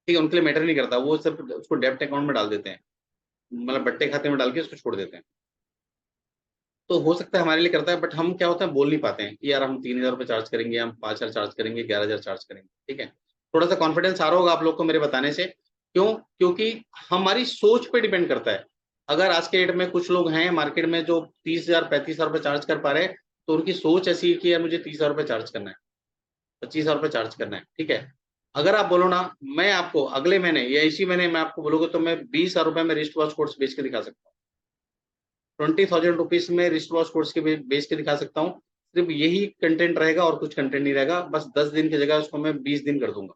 ठीक है, उनके लिए मैटर नहीं करता, वो सिर्फ़ उसको डेब्ट अकाउंट में डाल देते हैं। मतलब बट्टे खाते में डाल के उसको छोड़ देते हैं। तो हो सकता है हमारे लिए करता है, बट हम क्या होता है बोल नहीं पाते हैं कि यार हम 3000 रुपए चार्ज करेंगे, हम 5000 चार्ज करेंगे, 11000 चार्ज करेंगे, ठीक है? थोड़ा-सा कॉन्फिडेंस आ रहा होगा आप लोग को मेरे बताने से, क्यों? क्योंकि हमारी सोच पे डिपेंड करता है। अगर आज के डेट में कुछ लोग हैं मार्केट में जो 30,000 35,000 रुपए चार्ज कर पा रहे हैं, तो उनकी सोच ऐसी है कि यार मुझे 30,000 रुपए चार्ज करना है, 25,000 रुपए चार्ज करना है, ठीक है? अगर आप बोलो ना, मैं आपको अगले महीने या इसी महीने मैं आपको बोलूँगा तो मैं 20,000 रुपए में रिस्ट वॉच कोर्स बेच के दिखा सकता हूँ। 20,000 रुपीज़ में रिस्ट वॉच कोर्स के बेच के दिखा सकता हूँ। सिर्फ़ यही कंटेंट रहेगा और कुछ कंटेंट नहीं रहेगा। बस 10 दिन की जगह उसको मैं 20 दिन कर दूँगा।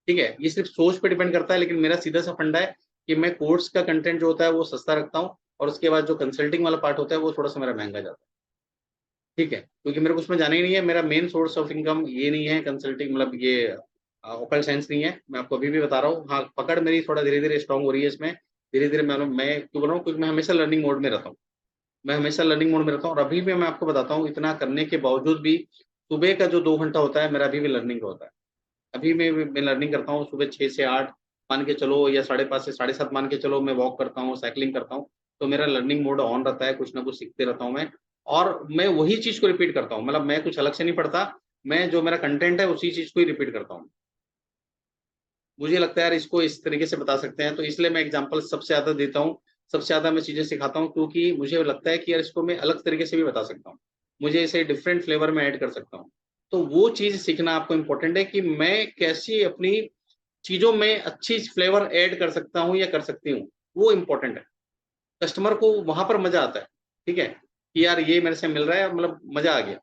ठीक है? ये सिर्फ़ सोच पे डिपेंड करता है, लेकिन मेरा सीधा-सा फंडा है कि मैं कोर्स का कंटेंट जो होता है वो सस्ता रखता हूँ और उसके बाद जो कंसल्टिंग वाला पार्ट होता है वो थोड़ा-सा मेरा महँगा जाता है। ठीक है? क्योंकि मेरे को उसमें जाना ही नहीं है। मेरा मेन सोर्स ऑफ इनकम ये नहीं है कंसल्टिंग, मतलब ये ओकल्ट साइंस नहीं है। मैं आपको अभी भी बता रहा हूँ। हाँ, पकड़ मेरी थोड़ा धीरे-धीरे स्ट्रॉन्ग हो रही है इसमें। धीरे-धीरे मैं क्यों बोल रहा हूँ, क्योंकि मैं हमेशा लर्निंग मोड में रहता हूँ। मैं हमेशा लर्निंग मोड में रहता हूँ और अभी भी मैं आपको बताता हूँ, इतना करने के बावजूद भी सुबह का जो 2 घंटा होता है, मेरा अभी भी लर्निंग का होता है। अभी मैं लर्निंग करता हूँ सुबह 6 से 8 मान के चलो, या 5:30 से 7:30 मान के चलो, मैं वॉक करता हूँ, साइक्लिंग करता हूँ। तो मेरा लर्निंग मोड ऑन रहता है, कुछ ना कुछ सीखते रहता हूँ मैं और मैं वही चीज़ को रिपीट करता हूँ। मतलब मैं कुछ अलग से नहीं पढ़ता, मैं जो मेरा कंटेंट है उसी चीज़ को ही रिपीट करता हूँ। मुझे लगता है यार इसको इस तरीके से बता सकते हैं, तो इसलिए मैं एग्ज़ाम्पल सबसे ज़्यादा देता हूँ, सबसे ज़्यादा मैं चीज़ें सिखाता हूँ, क्योंकि मुझे लगता है कि यार इसको मैं अलग तरीके से भी बता सकता हूँ। मुझे इसे डिफरेंट फ्लेवर में ऐड कर सकता हूँ। तो वो चीज़ सीखना आपको इम्पोर्टेंट है कि मैं कैसे अपनी चीज़ों में अच्छी फ्लेवर ऐड कर सकता हूँ या कर सकती हूँ, वो इम्पोर्टेंट है। कस्टमर को वहाँ पर मज़ा आता है, ठीक है? कि यार ये मेरे से मिल रहा है, मतलब मज़ा आ गया।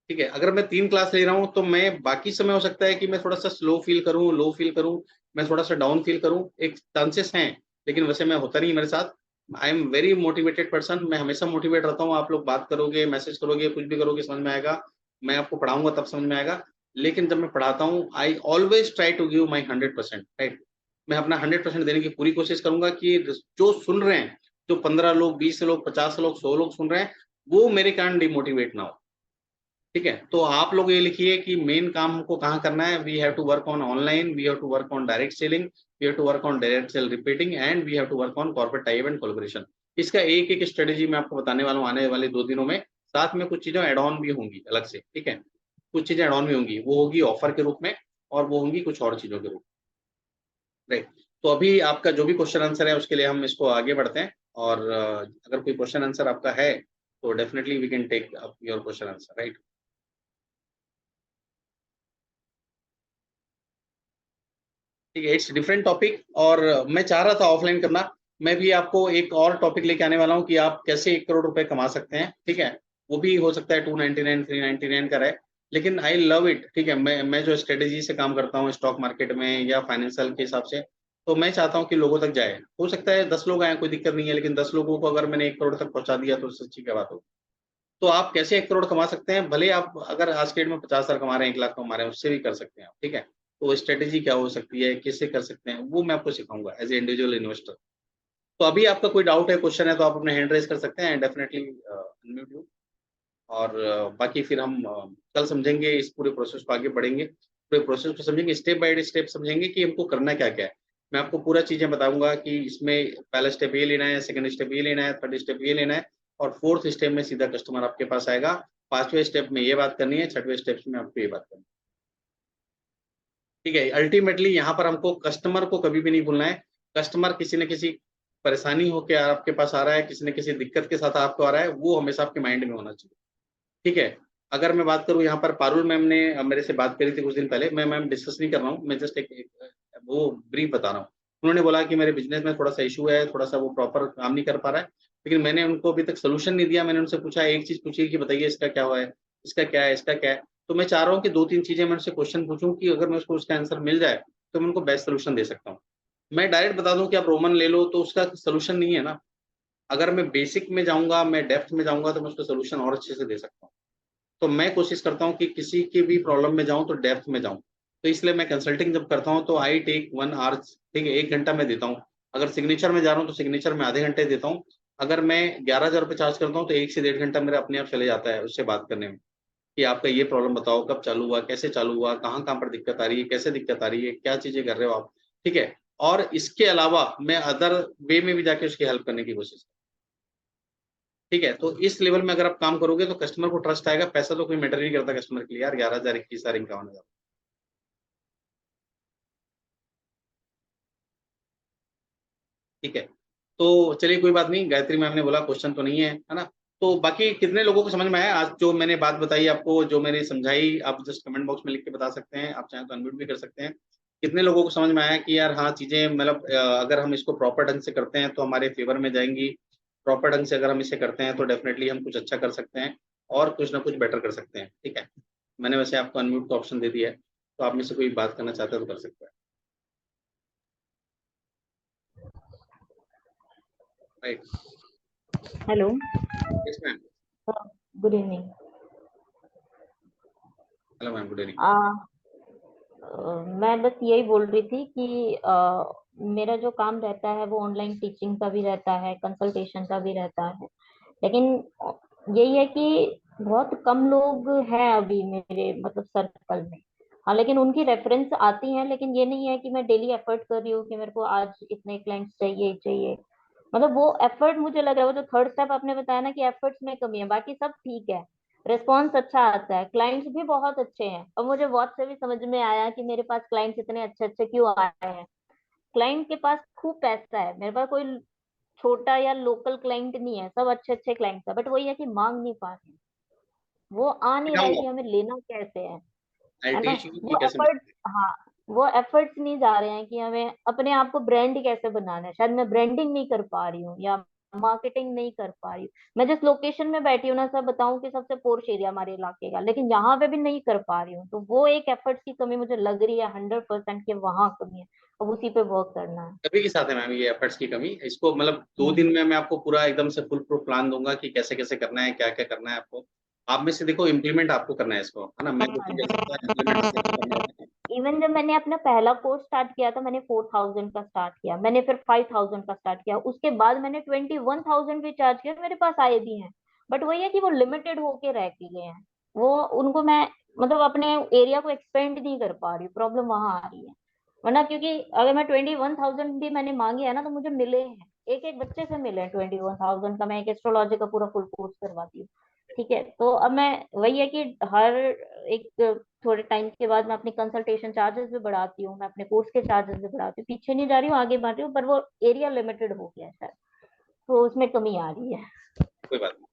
ठीक है, अगर मैं 3 क्लास ले रहा हूँ, तो मैं बाकी समय हो सकता है कि मैं थोड़ा-सा स्लो फ़ील करूँ, लो फ़ील करूँ, मैं थोड़ा-सा डाउन फ़ील करूँ, एक चांसेस हैं, लेकिन वैसे में होता नहीं है मेरे साथ। I am very motivated person, मैं हमेशा मोटिवेट रहता हूँ, आप लोग बात करोगे, मैसेज करोगे, कुछ भी करोगे समझ में आएगा। मैं आपको पढ़ाऊँगा तब समझ में आएगा, लेकिन जब मैं पढ़ाता हूँ, I always try to give my 100% right? मैं अपना 100% देने की पूरी कोशिश करूँगा कि जो सुन रहे हैं, जो 15 लोग, 20 लोग, 50 लोग, 100 लोग सुन रहे हैं, वो मेरे कारण डिमोटिवेट ना हो। ठीक है? तो आप लोग ये लिखिए कि मेन काम हमको कहाँ करना है, we have to work on online, we have to work on direct selling, we have to work on direct sale repeating and we have to work on corporate tie up and collaboration. इसका एक-एक स्ट्रैटेजी मैं आपको बताने वाला हूँ आने वाले 2 दिनों में। साथ में कुछ चीज़ें ऐड ऑन भी होंगी अलग से, ठीक है? कुछ चीज़ें ऐड ऑन भी होंगी, वो होगी ऑफर के रूप में और वो होंगी कुछ और चीज़ों के रूप में, राइट? तो अभी आपका जो भी क्वेश्चन आंसर है उसके लिए हम इसको आगे बढ़ते हैं। और अगर कोई क्वेश्चन आंसर आपका है तो definitely we can take up your question answer, right? ठीक है, इट्स डिफरेंट टॉपिक, और मैं चाह रहा था ऑफलाइन करना। मैं भी आपको एक और टॉपिक लेके आने वाला हूँ कि आप कैसे 1 करोड़ रुपए कमा सकते हैं, ठीक है? वो भी हो सकता है 299 399 का रहे, लेकिन आई लव इट, ठीक है? मैं जो स्ट्रेटेजी से काम करता हूँ स्टॉक मार्केट में या फाइनेंशियल के हिसाब से, तो मैं चाहता हूँ कि लोगों तक जाए। हो सकता है 10 लोग आए, कोई दिक्कत नहीं है, लेकिन 10 लोगों को अगर मैंने 1 करोड़ तक पहुँचा दिया तो सच्ची क्या बात हो। तो आप कैसे 1 करोड़ कमा सकते हैं, भले आप अगर आज के डेट में 50,000 कमा रहे हैं, 1 लाख कमा रहे हैं, उससे भी कर सकते हैं आप, ठीक है? तो स्ट्रेटेजी क्या हो सकती है, कैसे कर सकते हैं, वो मैं आपको सिखाऊँगा एज़ ए इंडिविजुअल इन्वेस्टर। तो अभी आपका कोई डाउट है, क्वेश्चन है, तो आप अपना हैंड रेज़ कर सकते हैं, डेफिनिटली अनम्यूट यू। और बाकी फिर हम कल समझेंगे, इस पूरे प्रोसेस को आगे बढ़ेंगे। पूरे प्रोसेस को समझेंगे, स्टेप बाय स्टेप समझेंगे कि हमको करना क्या-क्या है। मैं आपको पूरा चीज़ें बताऊँगा कि इसमें पहला स्टेप ये लेना है, सेकंड स्टेप ये लेना है, थर्ड स्टेप ये लेना है, और फोर्थ स्टेप में सीधा कस्टमर आपके पास आएगा। 5वें स्टेप में ये बात करनी है, 6वें स्टेप में आपको ये बात करनी है। ठीक है? अल्टीमेटली यहाँ पर हमको कस्टमर को कभी भी नहीं भूलना है। कस्टमर किसी न किसी परेशानी होके आपके पास आ रहा है, किसी न किसी दिक्कत के साथ आपको आ रहा है, वो हमेशा आपके माइंड में होना चाहिए। ठीक है? अगर मैं बात करूँ यहाँ पर पारुल मैम ने मेरे से बात करी थी कुछ दिन पहले, मैं मैम डिस्कस नहीं कर रहा हूँ, मैं जस्ट एक एक वो ब्रीफ बता रहा हूँ। उन्होंने बोला कि मेरे बिज़नेस में थोड़ा-सा इश्यू है, थोड़ा-सा वो प्रॉपर काम नहीं कर पा रहा है, लेकिन मैंने उनको अभी तक सॉल्यूशन नहीं दिया। मैंने उनसे पूछा, एक चीज़ पूछी कि बताइए इसका क्या हुआ है? इसका क्या है? इसका क्या है? तो मैं चाह रहा हूँ कि 2-3 चीज़ें मैं उनसे क्वेश्चन पूछूँ कि अगर मैं उसको उसका आंसर मिल जाए, तो मैं उनको बेस्ट सॉल्यूशन दे सकता हूँ। मैं डायरेक्ट बता दूँ कि आप रोमन ले लो, तो उसका सॉल्यूशन नहीं है ना। अगर मैं बेसिक में जाऊँगा, मैं डेप्थ में जाऊँगा, तो मैं उसका सॉल्यूशन और अच्छे से दे सकता हूँ। तो मैं कोशिश करता हूँ कि किसी की भी प्रॉब्लम में जाऊँ तो डेप्थ में जाऊँ। तो इसलिए मैं कंसल्टिंग जब करता हूँ तो आई टेक 1 आवर्स, ठीक है? 1 घंटा मैं देता हूँ। अगर सिग्नेचर में जा रहा हूँ तो सिग्नेचर में आधे घंटे देता हूँ। अगर मैं 11,000 रुपए चार्ज करता हूँ तो 1 से डेढ़ घंटा मेरा अपने आप चले जाता है उससे बात करने में, कि आपका ये प्रॉब्लम बताओ, कब चालू हुआ, कैसे चालू हुआ, कहाँ-कहाँ पर दिक्कत आ रही है, कैसे दिक्कत आ रही है, क्या चीज़ें कर रहे हो आप, ठीक है? और इसके अलावा मैं अदर वे में भी जाके उसकी हेल्प करने की कोशिश, ठीक है? तो इस लेवल में अगर आप काम करोगे तो कस्टमर को ट्रस्ट आएगा, पैसा तो कोई मैटर नहीं करता कस्टमर के लिए यार, 11,000, 21,000, 51,000, ठीक है? तो चलिए कोई बात नहीं, गायत्री मैम ने बोला क्वेश्चन तो नहीं है ना? तो बाकी कितने लोगों को समझ में आया आज जो मैंने बात बताई आपको, जो मैंने समझाई, आप जस्ट कमेंट बॉक्स में लिख के बता सकते हैं, आप चाहें तो अनम्यूट भी कर सकते हैं। कितने लोगों को समझ में आया कि यार हाँ, चीज़ें मतलब अगर हम इसको प्रॉपर ढंग से करते हैं तो हमारे फ़ेवर में जाएँगी, प्रॉपर ढंग से अगर हम इसे करते हैं तो डेफ़िनिटली हम कुछ अच्छा कर सकते हैं और कुछ ना कुछ बेटर कर सकते हैं, ठीक है? मैंने वैसे आपको अनम्यूट का ऑप्शन दे दिया है, तो आप में से कोई बात करना चाहता है तो कर सकता है। Right? Hello. Yes ma'am. Good evening. Hello ma'am, good evening. मैं बस यही बोल रही थी कि मेरा जो काम रहता है वो ऑनलाइन टीचिंग का भी रहता है, कंसल्टेशन का भी रहता है, लेकिन यही है कि बहुत कम लोग हैं अभी मेरे मतलब सर्कल में। हाँ, लेकिन उनकी रेफरेंस आती है, लेकिन ये नहीं है कि मैं डेली एफर्ट कर रही हूँ कि मेरे को आज इतने क्लाइंट्स चाहिए चाहिए। मतलब वो एफर्ट मुझे लग रहा है, वो जो थर्ड स्टेप आपने बताया ना कि एफर्ट्स में कमी है, बाकी सब ठीक है। रिस्पॉन्स अच्छा आता है, क्लाइंट्स भी बहुत अच्छे हैं, और मुझे बहुत से भी समझ में आया कि मेरे पास क्लाइंट्स इतने अच्छे अच्छे क्यों आए हैं। क्लाइंट के पास खूब पैसा है, मेरे पास कोई छोटा या लोकल क्लाइंट नहीं है, सब अच्छे अच्छे क्लाइंट्स है, बट वही है कि मांग नहीं पा रहे हैं। वो आ नहीं रहा है सिखाऊँगा, कि हमें लेना कैसे आई है ना। टीच यू कि वो कैसे एफर्ट, हाँ, वो एफर्ट्स नहीं जा रहे हैं कि हमें अपने आप को ब्रांड कैसे बनाना है। शायद मैं ब्रांडिंग नहीं कर पा रही हूँ या मार्केटिंग नहीं कर पा रही हूँ। मैं जिस लोकेशन में बैठी हूँ ना, सब बताऊं कि सबसे पोर्श एरिया हमारे इलाके का, लेकिन यहाँ पे भी नहीं कर पा रही हूँ। तो वो एक एफर्ट्स की कमी मुझे लग रही है 100% कि वहां कमी है, अब उसी पे वर्क करना है। सभी के साथ है मैम ये एफर्ट्स की कमी। इसको मतलब 2 हम्म। दिन में मैं आपको पूरा एकदम से फुल प्रूफ प्लान दूँगा कि कैसे-कैसे करना है, क्या-क्या करना है आपको। आप में से देखो इम्प्लीमेंट आपको करना है इसको, है ना? मैं कुछ नहीं कह सकता, इम्प्लीमेंट कैसे करना है। इवन जब मैंने अपना पहला कोर्स स्टार्ट किया था, मैंने 4,000 का स्टार्ट किया, मैंने फिर 5,000 का स्टार्ट किया, उसके बाद मैंने 21,000 भी चार्ज किया, मेरे पास आए भी हैं। बट वही है कि वो लिमिटेड होके रह के गए हैं। वो उनको मैं मतलब अपने एरिया को एक्सपेंड नहीं कर पा रही, प्रॉब्लम वहां आ रही है। वरना क्योंकि अगर मैं 21,000 भी मैंने मांगे है ना, तो मुझे मिले हैं, एक एक बच्चे से मिले हैं 21,000 का। मैं एक एस्ट्रोलॉजी का पूरा फुल कोर्स करवाती हूँ। ठीक है, तो अब मैं वही है कि हर एक थोड़े टाइम के बाद मैं अपनी कंसल्टेशन चार्जेस भी बढ़ाती हूँ, मैं अपने कोर्स के चार्जेस भी बढ़ाती हूँ, पीछे नहीं जा रही हूँ, आगे बढ़ रही हूँ, पर वो एरिया लिमिटेड हो गया है शायद। तो उसमें कमी आ रही है। कोई बात नहीं।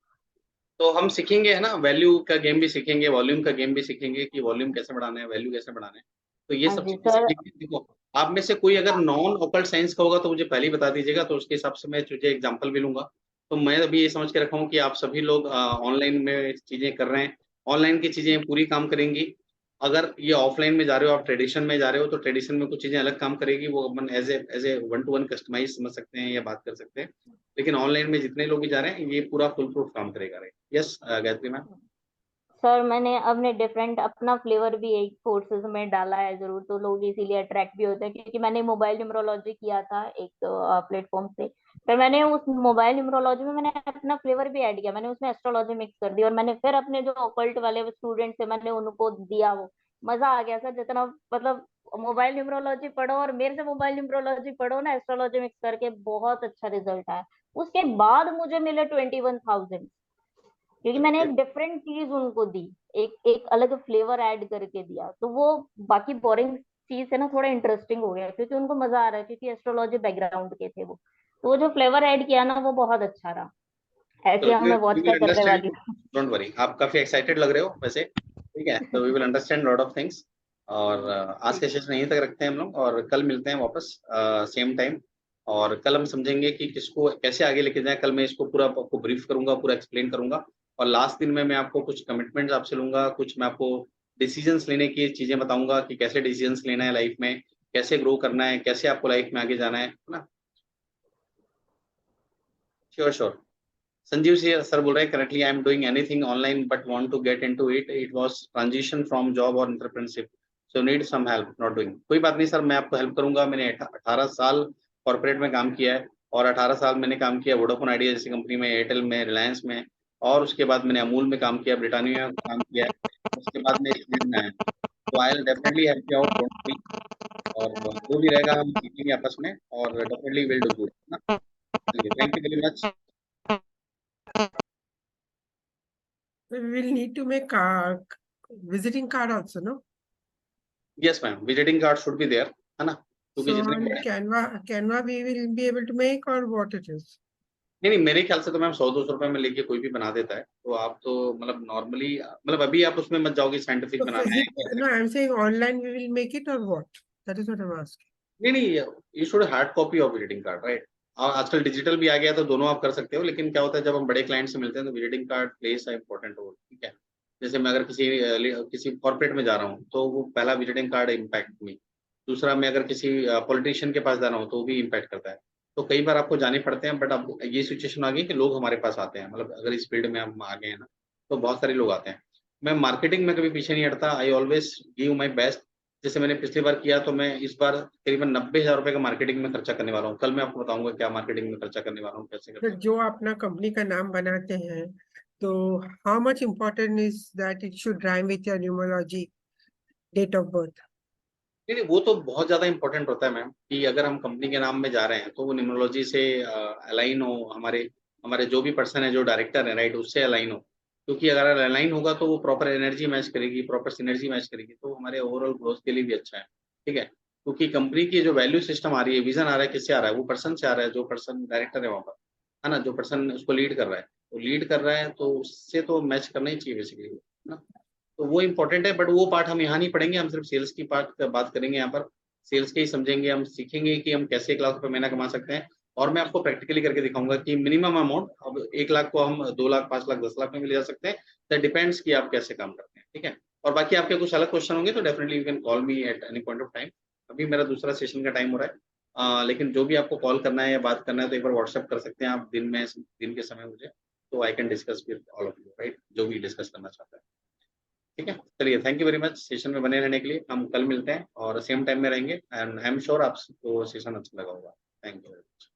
तो हम सीखेंगे है ना, वैल्यू का गेम भी सीखेंगे, वॉल्यूम का गेम भी सीखेंगे कि वॉल्यूम कैसे बढ़ाना है, वैल्यू कैसे बढ़ाना है। तो ये हाँ सब जी चीजें सर। सीखेंगे। देखो, आप में से कोई अगर नॉन ऑकल्ट साइंस का होगा तो मुझे पहले ही बता दीजिएगा, तो उसके हिसाब से मैं तुझे एग्जांपल भी लूंगा। तो मैं अभी ये समझ के रखा हूँ कि आप सभी लोग ऑनलाइन में चीजें कर रहे हैं, ऑनलाइन की चीजें पूरी काम करेंगी। अगर ये ऑफलाइन में जा रहे हो, आप ट्रेडिशन में जा रहे हो, तो ट्रेडिशन में कुछ चीजें अलग काम करेगी, वो अपन as a one to one customise समझ सकते हैं या बात कर सकते हैं। लेकिन ऑनलाइन में जितने लोग भी जा रहे हैं, ये पूरा फुल प्रूफ काम करेगा। Right? Yes Gayatri ma'am. Sir मैंने अपने डिफरेंट अपना फ्लेवर भी एक कोर्सेज में डाला है जरूर, तो लोग इसीलिए अट्रैक्ट भी होते हैं, क्योंकि मैंने मोबाइल न्यूमरोलॉजी किया था एक प्लेटफॉर्म से। फिर मैंने उस मोबाइल न्यूमरोलॉजी में मैंने अपना फ्लेवर भी ऐड किया, मैंने उसमें एस्ट्रोलॉजी मिक्स कर दी, और मैंने फिर अपने जो ऑकल्ट वाले स्टूडेंट्स थे मैंने उनको दिया। वो मजा आ गया सर, जितना मतलब मोबाइल न्यूमरोलॉजी पढ़ो और मेरे से मोबाइल न्यूमरोलॉजी पढ़ो ना, एस्ट्रोलॉजी मिक्स करके बहुत अच्छा रिजल्ट आया। उसके बाद मुझे मिले 21,000, क्योंकि मैंने एक डिफरेंट चीज उनको दी, एक एक अलग फ्लेवर ऐड करके दिया, तो वो बाकी बोरिंग चीज है ना थोड़ा इंटरेस्टिंग हो गया, क्योंकि उनको मजा आ रहा है, क्योंकि एस्ट्रोलॉजी बैकग्राउंड के थे वो। तो वो जो फ्लेवर ऐड किया ना वो बहुत अच्छा रहा। ऐसे हम वी मैं वॉच विल करने अंडरस्टैंड। वाली हूँ। डोंट वरी, आप काफी एक्साइटेड लग रहे हो वैसे। ठीक है, तो we will understand lot of things. और आज ठीक के सेशन यहीं तक रखते हैं हम लोग, और कल मिलते हैं वापस सेम टाइम। और कल हम समझेंगे कि किसको कैसे आगे लेके जाएं। कल मैं इसको पूरा आपको ब्रीफ करूंगा, पूरा एक्सप्लेन करूंगा। और लास्ट दिन में मैं आपको कुछ कमिटमेंट्स आपसे लूंगा, कुछ मैं आपको डिसीजंस लेने की चीजें बताऊंगा कि कैसे डिसीजंस लेना है लाइफ में, कैसे ग्रो करना है, कैसे आपको लाइफ में आगे जाना है ना। Sure sure. Sanjeev ji sir बोल रहे हैं, currently I am doing anything online but want to get into it, it was transition from job और entrepreneurship, so need some help, not doing. कोई बात नहीं सर, मैं आपको हेल्प करूंगा। मैंने 18 साल कॉर्पोरेट में काम किया है, और 18 साल मैंने काम किया वोडाफोन आइडिया जैसी कंपनी में, एयरटेल में, रिलायंस में, और उसके बाद मैंने अमूल में काम किया, ब्रिटानिया में काम किया है। उसके बाद मैं इस फील्ड में आया। तो I will definitely help you out, don't worry. और जो भी रहेगा हम सीखेंगे आपस में, और डेफिनेटली विल डू गुड ना। चलिए, thank you very much. We will need to make a visiting card also, no? Yes ma'am, visiting card should be there, है ना, क्योंकि So जितने on बड़े। Canva we will be able to make, or what it is? नहीं नहीं, मेरे ख्याल से तो मैम 100-200 रुपए में लेके कोई भी बना देता है। तो आप तो मतलब नॉर्मली, मतलब अभी आप उसमें मत जाओगे साइंटिफिक So बनाना है कैसे। no, I'm saying online we will make it, or what? That is what I'm asking. नहीं नहीं, you should hard copy of visiting card, right. और आजकल डिजिटल भी आ गया है, तो दोनों आप कर सकते हो। लेकिन क्या होता है, जब हम बड़े क्लाइंट से मिलते हैं तो visiting card place a important role. ठीक है, जैसे मैं अगर किसी कॉर्पोरेट में जा रहा हूँ तो वो पहला विजिटिंग कार्ड इम्पैक्ट मी। दूसरा, मैं अगर किसी पॉलिटिशियन के पास जा रहा हूँ तो वो भी इम्पैक्ट करता है। तो कई बार आपको जाने पड़ते हैं, बट अब ये सिचुएशन आ गई कि लोग हमारे पास आते हैं, मतलब अगर इस फील्ड में हम आ गए हैं ना, तो बहुत सारे लोग आते हैं। मैं मार्केटिंग में कभी पीछे नहीं हटता, I always give my best. जैसे मैंने पिछली बार किया, तो मैं इस बार करीबन 90,000 रुपए का मार्केटिंग में खर्चा करने वाला हूँ। कल मैं आपको बताऊंगा क्या मार्केटिंग में खर्चा करने वाला हूँ, कैसे तो खर्चा करने जो अपना कंपनी का नाम बनाते हैं, तो how much important is that it should rhyme with your numerology, date of birth? नहीं नहीं, वो तो बहुत ज्यादा इंपॉर्टेंट होता है मैम, कि अगर हम कंपनी के नाम में जा रहे हैं तो वो न्यूमरोलॉजी से अलाइन हो, हमारे हमारे जो भी पर्सन है, जो डायरेक्टर है, राइट, उससे अलाइन हो। क्योंकि अगर अलाइन होगा तो वो प्रॉपर एनर्जी मैच करेगी, प्रॉपर सिनर्जी मैच करेगी, तो हमारे ओवरऑल ग्रोथ के लिए भी अच्छा है। ठीक है, क्योंकि कंपनी की जो वैल्यू सिस्टम आ रही है, विजन आ रहा है, किससे आ रहा है, वो पर्सन से आ रहा है, जो पर्सन डायरेक्टर है वहाँ पर, है ना, जो पर्सन उसको लीड कर रहा है। तो लीड कर रहा है तो उससे तो मैच करना ही चाहिए बेसिकली ना। तो वो इम्पोर्टेंट है, बट वो पार्ट हम यहाँ नहीं पढ़ेंगे, हम सिर्फ सेल्स की पार्ट का बात करेंगे यहाँ पर। सेल्स के ही समझेंगे, हम सीखेंगे कि हम कैसे 1 लाख रुपए महीना कमा सकते हैं। और मैं आपको प्रैक्टिकली करके दिखाऊंगा कि मिनिमम अमाउंट, अब 1 लाख को हम 2 लाख, 5 लाख, 10 लाख में भी ले जा सकते हैं। दैट डिपेंड्स कि आप कैसे काम करते हैं। ठीक है, और बाकी आपके कुछ अलग क्वेश्चन होंगे तो definitely you can call me at any point of time. अभी मेरा दूसरा सेशन का टाइम हो रहा है। लेकिन जो भी आपको कॉल करना है या बात करना है तो एक बार व्हाट्सएप कर सकते हैं आप, दिन के समय मुझे, तो I can discuss with all of you, right, जो भी डिस्कस करना चाहता है। ठीक है, चलिए, thank you very much session में बने रहने के लिए। हम कल मिलते हैं और सेम टाइम में रहेंगे, एंड आई एम श्योर आपको सेशन अच्छा लगा होगा। Thank you very much.